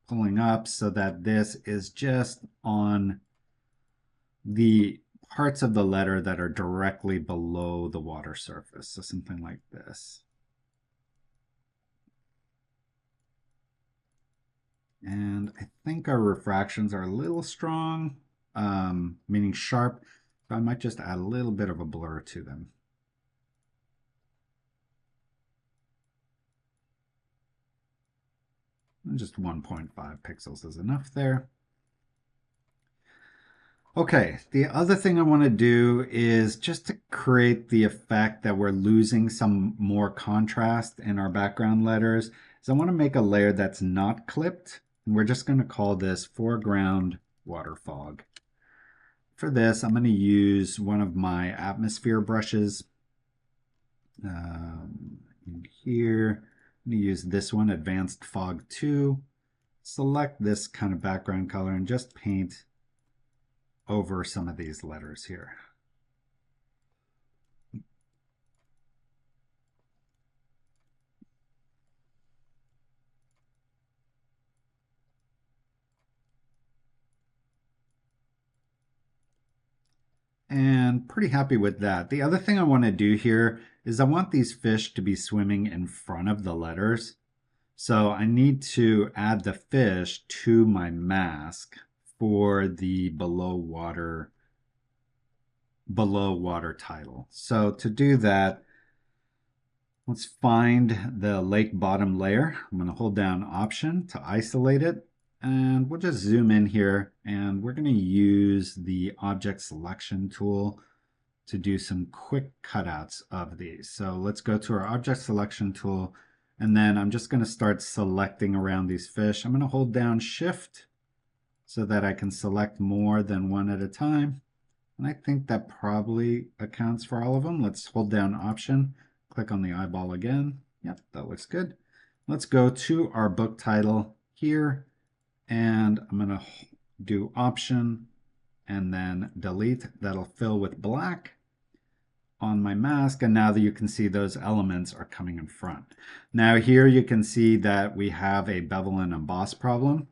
pulling up so that this is just on the parts of the letter that are directly below the water surface. So something like this. And I think our refractions are a little strong, meaning sharp. So I might just add a little bit of a blur to them. And just 1.5 pixels is enough there. Okay, the other thing I want to do is just to create the effect that we're losing some more contrast in our background letters, is I want to make a layer that's not clipped. And we're just going to call this foreground water fog. For this, I'm going to use one of my atmosphere brushes. In here, I'm going to use this one, Advanced Fog 2. Select this kind of background color and just paint over some of these letters here. And pretty happy with that. The other thing I want to do here is I want these fish to be swimming in front of the letters. So I need to add the fish to my mask for the below water title. So to do that, let's find the lake bottom layer. I'm going to hold down Option to isolate it. And we'll just zoom in here and we're going to use the object selection tool to do some quick cutouts of these. So let's go to our object selection tool, and then I'm just going to start selecting around these fish. I'm going to hold down Shift so that I can select more than one at a time. And I think that probably accounts for all of them. Let's hold down Option, click on the eyeball again. Yep, that looks good. Let's go to our book title here, and I'm going to do Option and then delete. That'll fill with black on my mask, and now that you can see those elements are coming in front. Now here you can see that we have a bevel and emboss problem.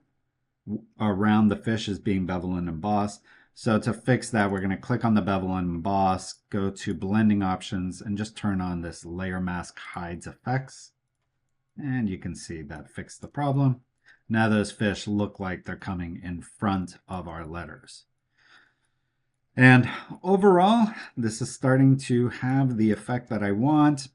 Around the fish is being bevel and embossed. So to fix that, we're going to click on the bevel and emboss, go to blending options, and just turn on this layer mask hides effects. And you can see that fixed the problem. Now those fish look like they're coming in front of our letters. And overall, this is starting to have the effect that I want.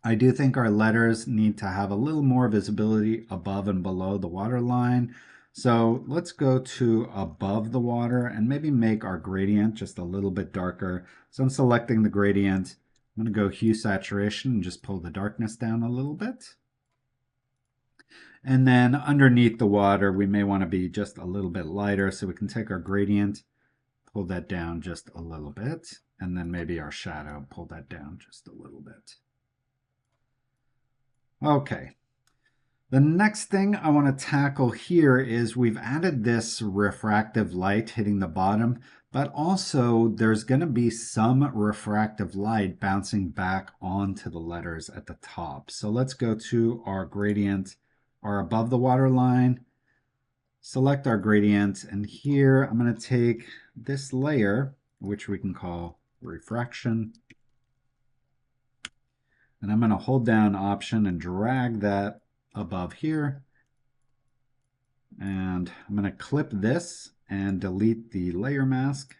I do think our letters need to have a little more visibility above and below the water line. So let's go to above the water and maybe make our gradient just a little bit darker. So I'm selecting the gradient. I'm going to go hue saturation and just pull the darkness down a little bit. And then underneath the water, we may want to be just a little bit lighter, so we can take our gradient, pull that down just a little bit, and then maybe our shadow, pull that down just a little bit. Okay. The next thing I want to tackle here is we've added this refractive light hitting the bottom, but also there's going to be some refractive light bouncing back onto the letters at the top. So let's go to our gradient, our above the water line, select our gradient, and here I'm going to take this layer, which we can call refraction, and I'm going to hold down Option and drag that above here. And I'm going to clip this and delete the layer mask.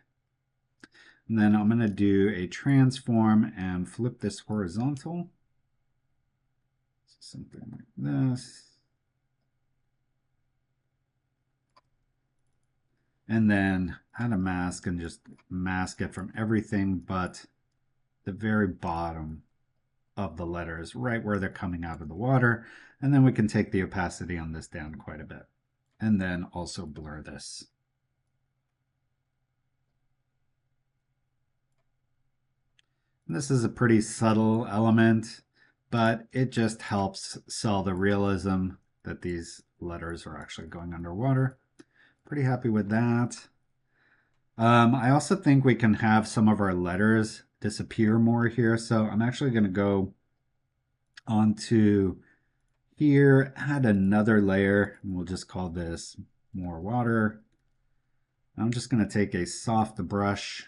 And then I'm going to do a transform and flip this horizontal. Something like this. And then add a mask and just mask it from everything but the very bottom of the letters, right where they're coming out of the water. And then we can take the opacity on this down quite a bit. And then also blur this. And this is a pretty subtle element, but it just helps sell the realism that these letters are actually going underwater. Pretty happy with that. I also think we can have some of our letters disappear more here. So I'm actually going to go onto here, add another layer, and we'll just call this more water. I'm just going to take a soft brush,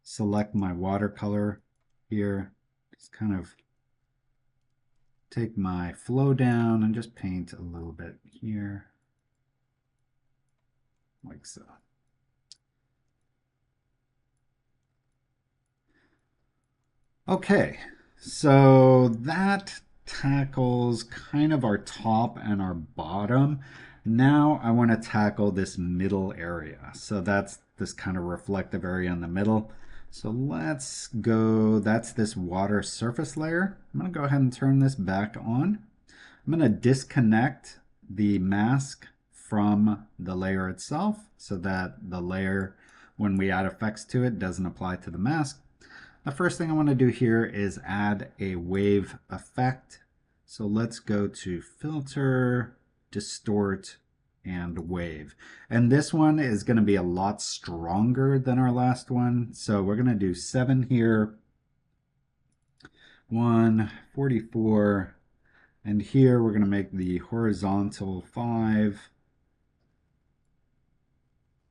select my watercolor here, just kind of take my flow down and just paint a little bit here, like so. Okay, so that tackles kind of our top and our bottom. Now I want to tackle this middle area. So that's this kind of reflective area in the middle. So let's go, that's this water surface layer. I'm going to go ahead and turn this back on. I'm going to disconnect the mask from the layer itself so that the layer, when we add effects to it, doesn't apply to the mask. The first thing I want to do here is add a wave effect. So let's go to Filter, Distort, and Wave. And this one is going to be a lot stronger than our last one. So we're going to do 7 here, 144, and here we're going to make the horizontal 5.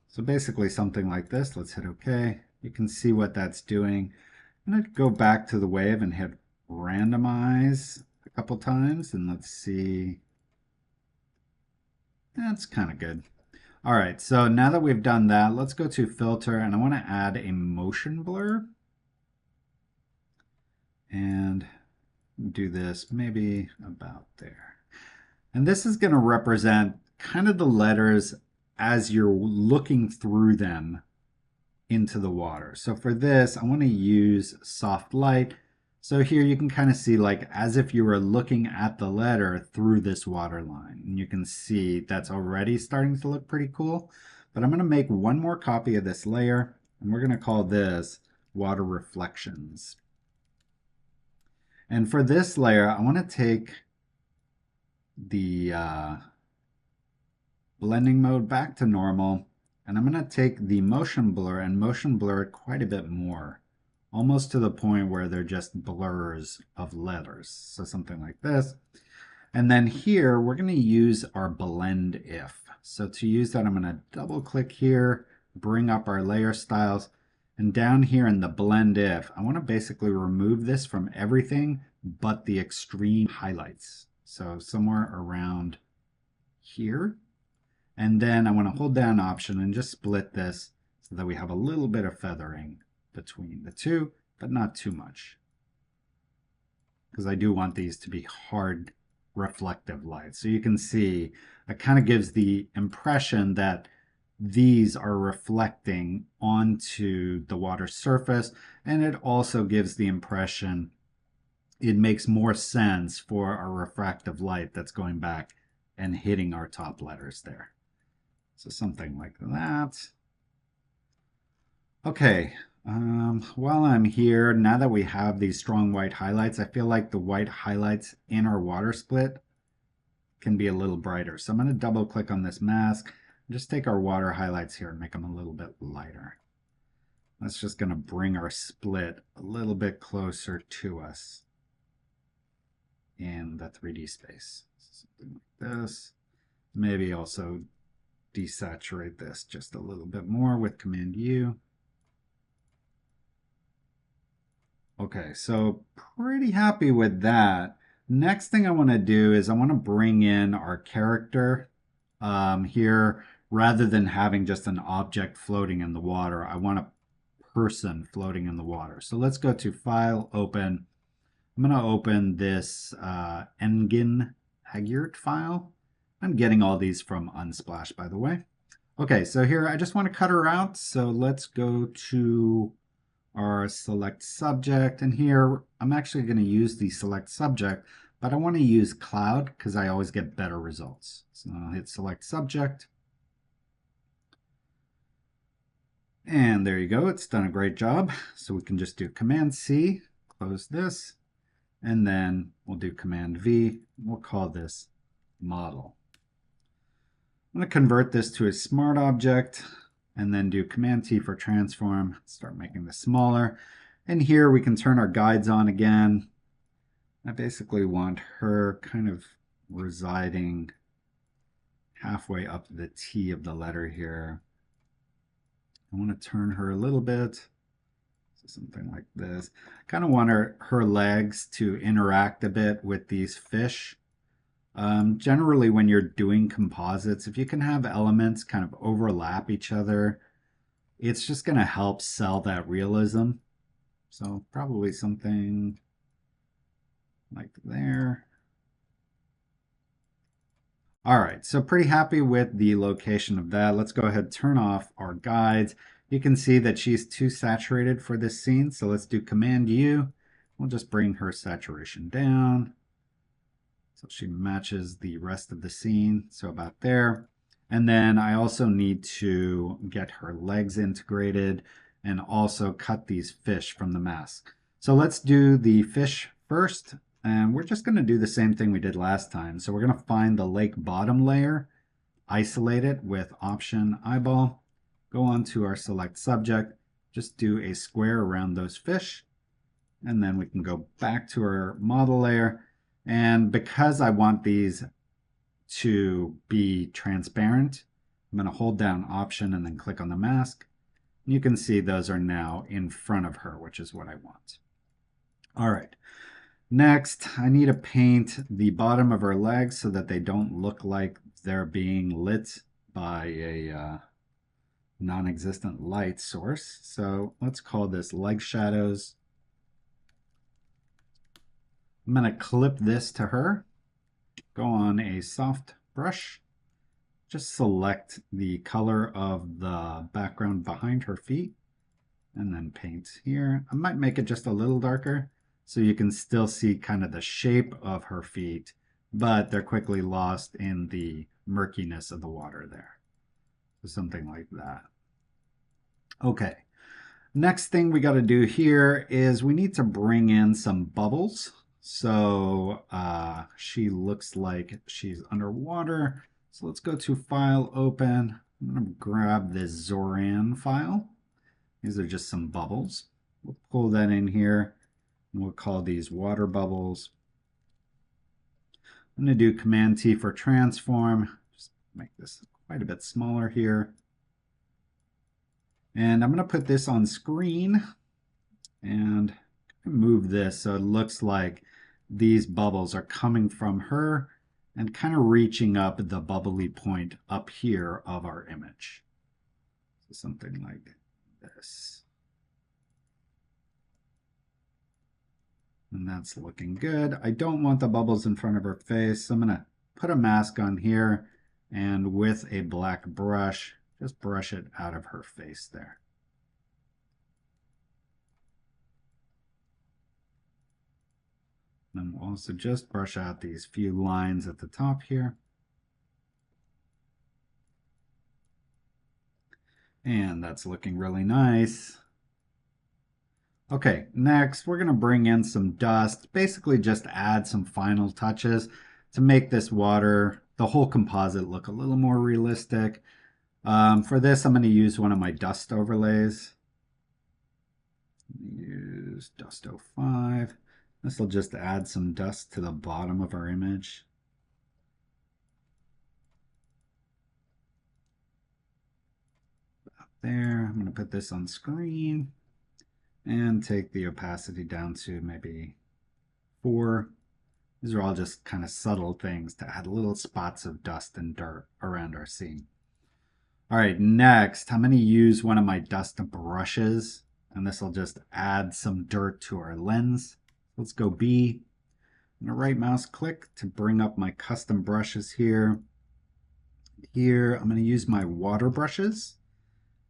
So basically something like this. Let's hit OK. You can see what that's doing. I'm going to go back to the wave and hit randomize a couple times, and let's see. That's kind of good. All right, so now that we've done that, let's go to filter, and I want to add a motion blur. And do this maybe about there. And this is going to represent kind of the letters as you're looking through them into the water. So for this, I want to use soft light. So here you can kind of see like as if you were looking at the letter through this water line. And you can see that's already starting to look pretty cool. But I'm going to make one more copy of this layer, and we're going to call this water reflections. And for this layer, I want to take the blending mode back to normal, and I'm going to take the motion blur and motion blur it quite a bit more, almost to the point where they're just blurs of letters. So something like this. And then here we're going to use our blend if. So to use that, I'm going to double click here, bring up our layer styles, and down here in the blend if, I want to basically remove this from everything but the extreme highlights. So somewhere around here. And then I want to hold down Option and just split this so that we have a little bit of feathering between the two, but not too much. Because I do want these to be hard reflective light. So you can see it kind of gives the impression that these are reflecting onto the water surface, and it also gives the impression it makes more sense for our refractive light that's going back and hitting our top letters there. So something like that. Okay, while I'm here, now that we have these strong white highlights, I feel like the white highlights in our water split can be a little brighter. So I'm going to double click on this mask and just take our water highlights here and make them a little bit lighter. That's just going to bring our split a little bit closer to us in the 3D space. Something like this. Maybe also desaturate this just a little bit more with Command U. Okay, so pretty happy with that. Next thing I want to do is I want to bring in our character here. Rather than having just an object floating in the water, I want a person floating in the water. So let's go to File, Open. I'm going to open this Engin Hagyurt file. I'm getting all these from Unsplash, by the way. Okay, so here I just want to cut her out. So let's go to our select subject, and here I'm actually going to use the select subject, but I want to use cloud because I always get better results. So I'll hit select subject, and there you go. It's done a great job. So we can just do Command C, close this, and then we'll do Command V. We'll call this model. I'm going to convert this to a smart object and then do Command T for transform, start making this smaller. And here we can turn our guides on again. I basically want her kind of residing halfway up the T of the letter here. I want to turn her a little bit, so something like this. I kind of want her legs to interact a bit with these fish. Generally, when you're doing composites, if you can have elements kind of overlap each other, it's just going to help sell that realism. So probably something like there. All right, so pretty happy with the location of that. Let's go ahead and turn off our guides. You can see that she's too saturated for this scene, so let's do Command U. We'll just bring her saturation down so she matches the rest of the scene, so about there. And then I also need to get her legs integrated and also cut these fish from the mask. So let's do the fish first, and we're just going to do the same thing we did last time. So we're going to find the lake bottom layer, isolate it with Option Eyeball, go on to our select subject, just do a square around those fish, and then we can go back to our model layer. And because I want these to be transparent, I'm going to hold down Option and then click on the mask. You can see those are now in front of her, which is what I want. All right. Next, I need to paint the bottom of her legs so that they don't look like they're being lit by a non-existent light source. So let's call this leg shadows. I'm going to clip this to her, go on a soft brush, just select the color of the background behind her feet and then paint here. I might make it just a little darker so you can still see kind of the shape of her feet, but they're quickly lost in the murkiness of the water there. So something like that. Okay, next thing we got to do here is we need to bring in some bubbles. So she looks like she's underwater. So let's go to File, Open. I'm going to grab this Zoran file. These are just some bubbles. We'll pull that in here, and we'll call these water bubbles. I'm going to do Command T for transform. Just make this quite a bit smaller here. And I'm going to put this on screen and move this so it looks like these bubbles are coming from her and kind of reaching up the bubbly point up here of our image. So something like this. And that's looking good. I don't want the bubbles in front of her face, so I'm going to put a mask on here and with a black brush, just brush it out of her face there. And we'll also just brush out these few lines at the top here. And that's looking really nice. Okay, next we're going to bring in some dust, basically just add some final touches to make this water, the whole composite, look a little more realistic. For this, I'm going to use one of my dust overlays. Use Dust 05. This will just add some dust to the bottom of our image. Up there, I'm going to put this on screen and take the opacity down to maybe 4. These are all just kind of subtle things to add little spots of dust and dirt around our scene. All right, next, I'm going to use one of my dust brushes, and this will just add some dirt to our lens. Let's go B. I'm going to right mouse click to bring up my custom brushes here. Here, I'm going to use my water brushes.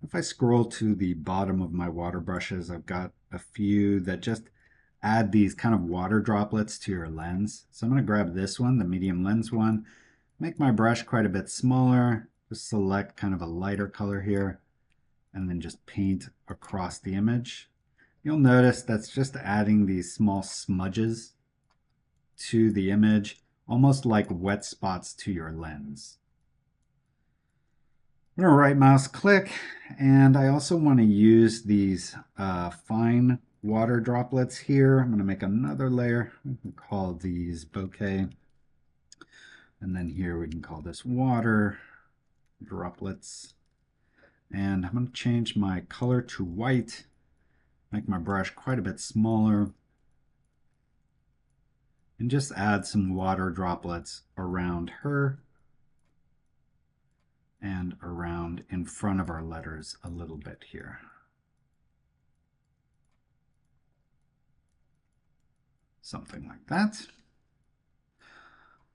If I scroll to the bottom of my water brushes, I've got a few that just add these kind of water droplets to your lens. So I'm going to grab this one, the medium lens one, make my brush quite a bit smaller, just select kind of a lighter color here, and then just paint across the image. You'll notice that's just adding these small smudges to the image, almost like wet spots to your lens. I'm going to right mouse click, and I also want to use these fine water droplets here. I'm going to make another layer. We can call these bokeh. And then here we can call this water droplets. And I'm going to change my color to white. Make my brush quite a bit smaller. And just add some water droplets around her and around in front of our letters a little bit here. Something like that.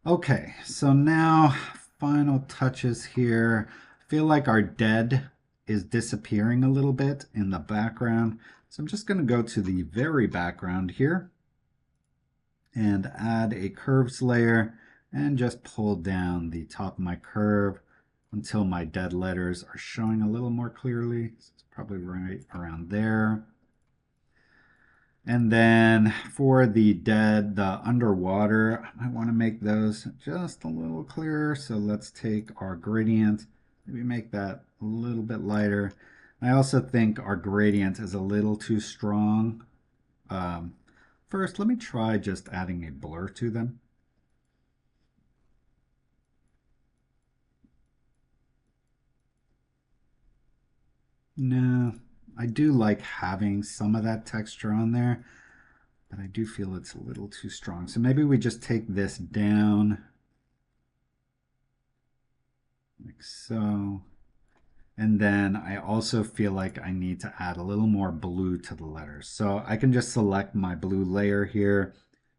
Okay, so now final touches here. I feel like our dead is disappearing a little bit in the background. So I'm just going to go to the very background here and add a curves layer and just pull down the top of my curve until my dead letters are showing a little more clearly. So it's probably right around there. And then for the dead, the underwater, I might want to make those just a little clearer. So let's take our gradient, maybe make that a little bit lighter. I also think our gradient is a little too strong. First, let me try just adding a blur to them. No, I do like having some of that texture on there, but I do feel it's a little too strong. So maybe we just take this down like so. And then I also feel like I need to add a little more blue to the letters. So I can just select my blue layer here,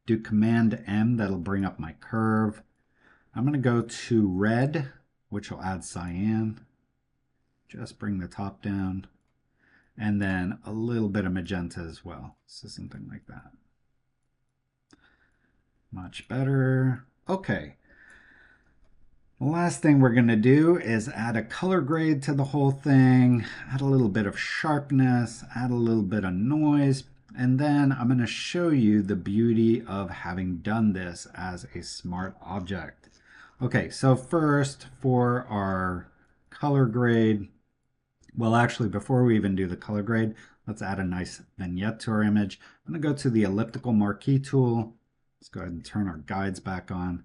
do Command M, that'll bring up my curve. I'm going to go to red which will add cyan. Just bring the top down. And then a little bit of magenta as well. So something like that. Much better. Okay. The last thing we're going to do is add a color grade to the whole thing, add a little bit of sharpness, add a little bit of noise, and then I'm going to show you the beauty of having done this as a smart object. Okay, so first for our color grade, well, actually, before we even do the color grade, let's add a nice vignette to our image. I'm going to go to the elliptical marquee tool. Let's go ahead and turn our guides back on.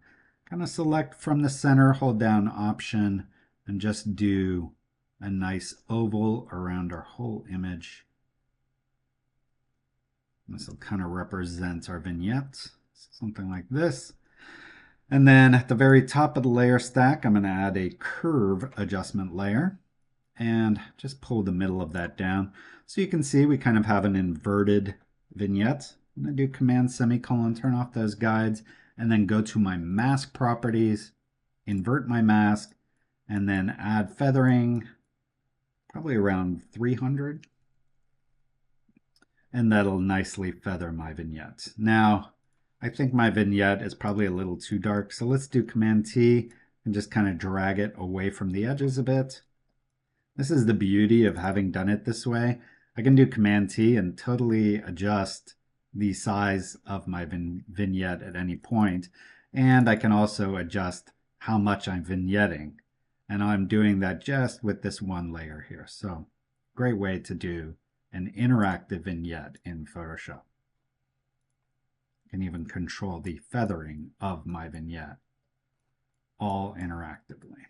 Kind of select from the center, hold down Option, and just do a nice oval around our whole image. This will kind of represent our vignette, something like this. And then at the very top of the layer stack, I'm going to add a curve adjustment layer and just pull the middle of that down. So you can see we kind of have an inverted vignette. I'm going to do Command semicolon, turn off those guides, and then go to my mask properties, invert my mask, and then add feathering, probably around 300. And that'll nicely feather my vignette. Now, I think my vignette is probably a little too dark, so let's do Command T and just kind of drag it away from the edges a bit. This is the beauty of having done it this way. I can do Command T and totally adjust the size of my vignette at any point. And I can also adjust how much I'm vignetting. And I'm doing that just with this one layer here. So great way to do an interactive vignette in Photoshop. I can even control the feathering of my vignette, all interactively.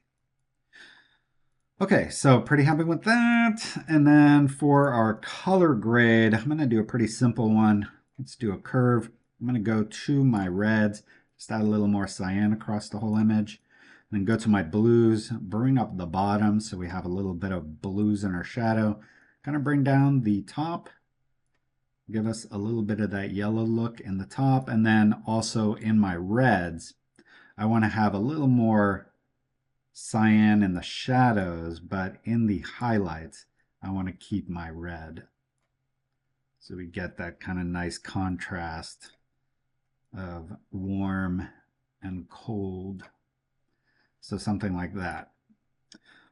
Okay, so pretty happy with that. And then for our color grade, I'm gonna do a pretty simple one. Let's do a curve. I'm gonna go to my reds, just add a little more cyan across the whole image. And then go to my blues, bring up the bottom so we have a little bit of blues in our shadow. Kind of bring down the top, give us a little bit of that yellow look in the top. And then also in my reds, I wanna have a little more cyan in the shadows, but in the highlights, I want to keep my red. So we get that kind of nice contrast of warm and cold. So something like that.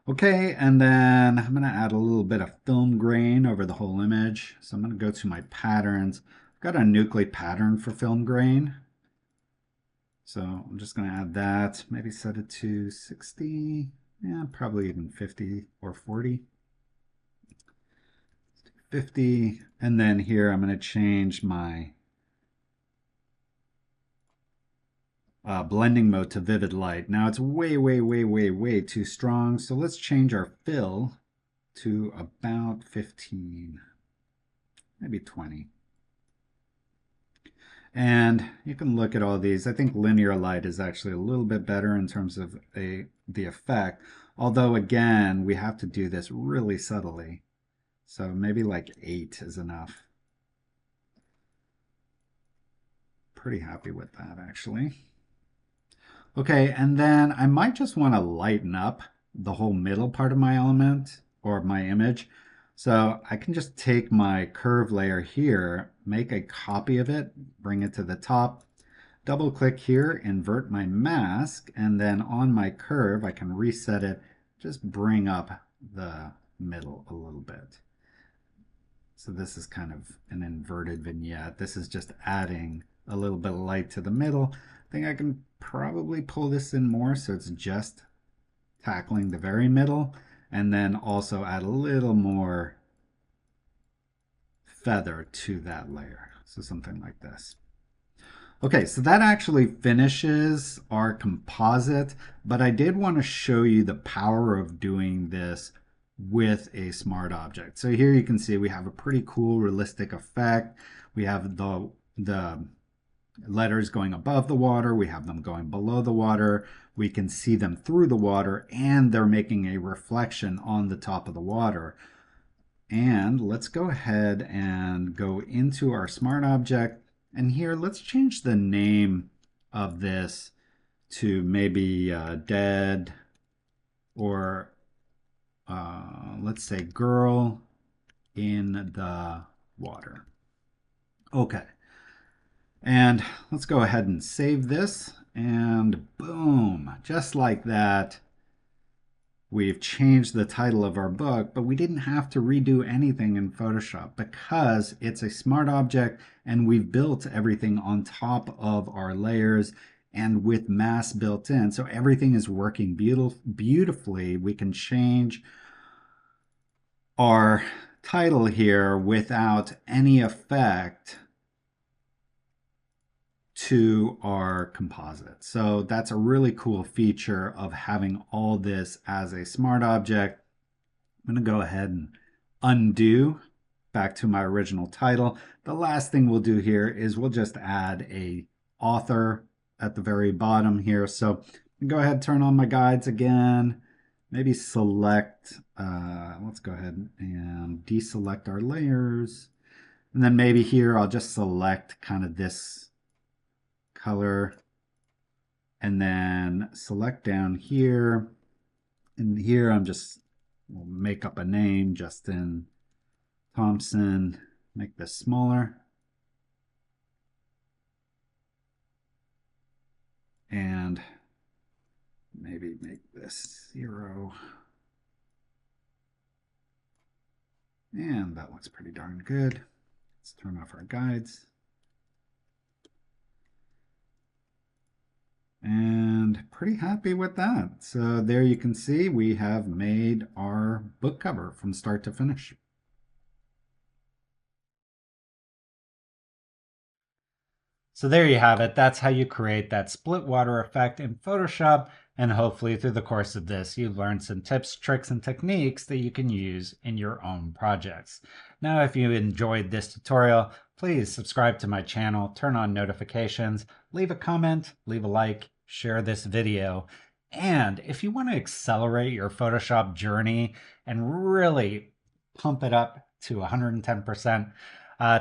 Okay, and then I'm going to add a little bit of film grain over the whole image. So I'm going to go to my patterns. I've got a Nucly pattern for film grain. So I'm just going to add that, maybe set it to 60, yeah, probably even 50 or 40. 50, and then here I'm going to change my blending mode to vivid light. Now it's way too strong, so let's change our fill to about 15, maybe 20. And you can look at all these. I think linear light is actually a little bit better in terms of the effect. Although again, we have to do this really subtly. So maybe like 8 is enough. Pretty happy with that actually. Okay, and then I might just want to lighten up the whole middle part of my element or my image. So I can just take my curve layer here, make a copy of it, bring it to the top, double click here, invert my mask, and then on my curve, I can reset it, just bring up the middle a little bit. So this is kind of an inverted vignette. This is just adding a little bit of light to the middle. I think I can probably pull this in more so it's just tackling the very middle, and then also add a little more feather to that layer. So something like this. Okay, so that actually finishes our composite, but I did want to show you the power of doing this with a smart object. So here you can see we have a pretty cool realistic effect. We have the letters going above the water, we have them going below the water, we can see them through the water, and they're making a reflection on the top of the water. And let's go ahead and go into our smart object, and here let's change the name of this to maybe dead or let's say girl in the water. Okay, and let's go ahead and save this, and boom, just like that, we've changed the title of our book, but we didn't have to redo anything in Photoshop because it's a smart object and we've built everything on top of our layers and with mask built in. So everything is working beautifully. We can change our title here without any effect to our composite. So that's a really cool feature of having all this as a smart object. I'm going to go ahead and undo back to my original title. The last thing we'll do here is we'll just add a author at the very bottom here. So go ahead, turn on my guides again, maybe select, let's go ahead and deselect our layers. And then maybe here I'll just select kind of this color and then select down here. And here I'm just, we'll make up a name, Justin Thompson, make this smaller. And maybe make this 0. And that looks pretty darn good. Let's turn off our guides. And pretty happy with that. So there you can see we have made our book cover from start to finish. So there you have it. That's how you create that split water effect in Photoshop. And hopefully through the course of this, you've learned some tips, tricks, and techniques that you can use in your own projects. Now, if you enjoyed this tutorial, please subscribe to my channel, turn on notifications, leave a comment, leave a like, share this video. And if you want to accelerate your Photoshop journey and really pump it up to 110%,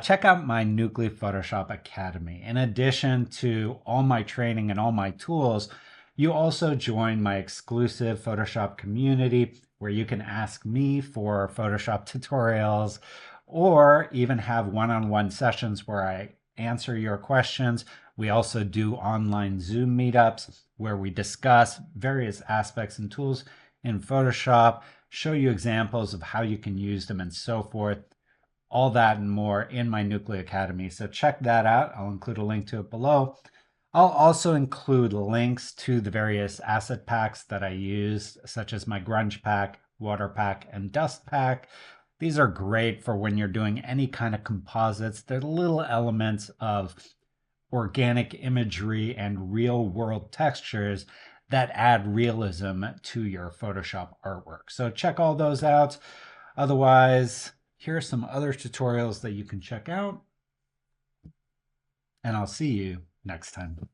check out my Nucly Photoshop Academy. In addition to all my training and all my tools, you also join my exclusive Photoshop community where you can ask me for Photoshop tutorials or even have one-on-one sessions where I answer your questions. We also do online Zoom meetups where we discuss various aspects and tools in Photoshop, show you examples of how you can use them and so forth. All that and more in my Nucly Academy. So check that out. I'll include a link to it below. I'll also include links to the various asset packs that I use, such as my grunge pack, water pack, and dust pack. These are great for when you're doing any kind of composites. They're little elements of organic imagery and real world textures that add realism to your Photoshop artwork. So check all those out. Otherwise, here are some other tutorials that you can check out, and I'll see you next time.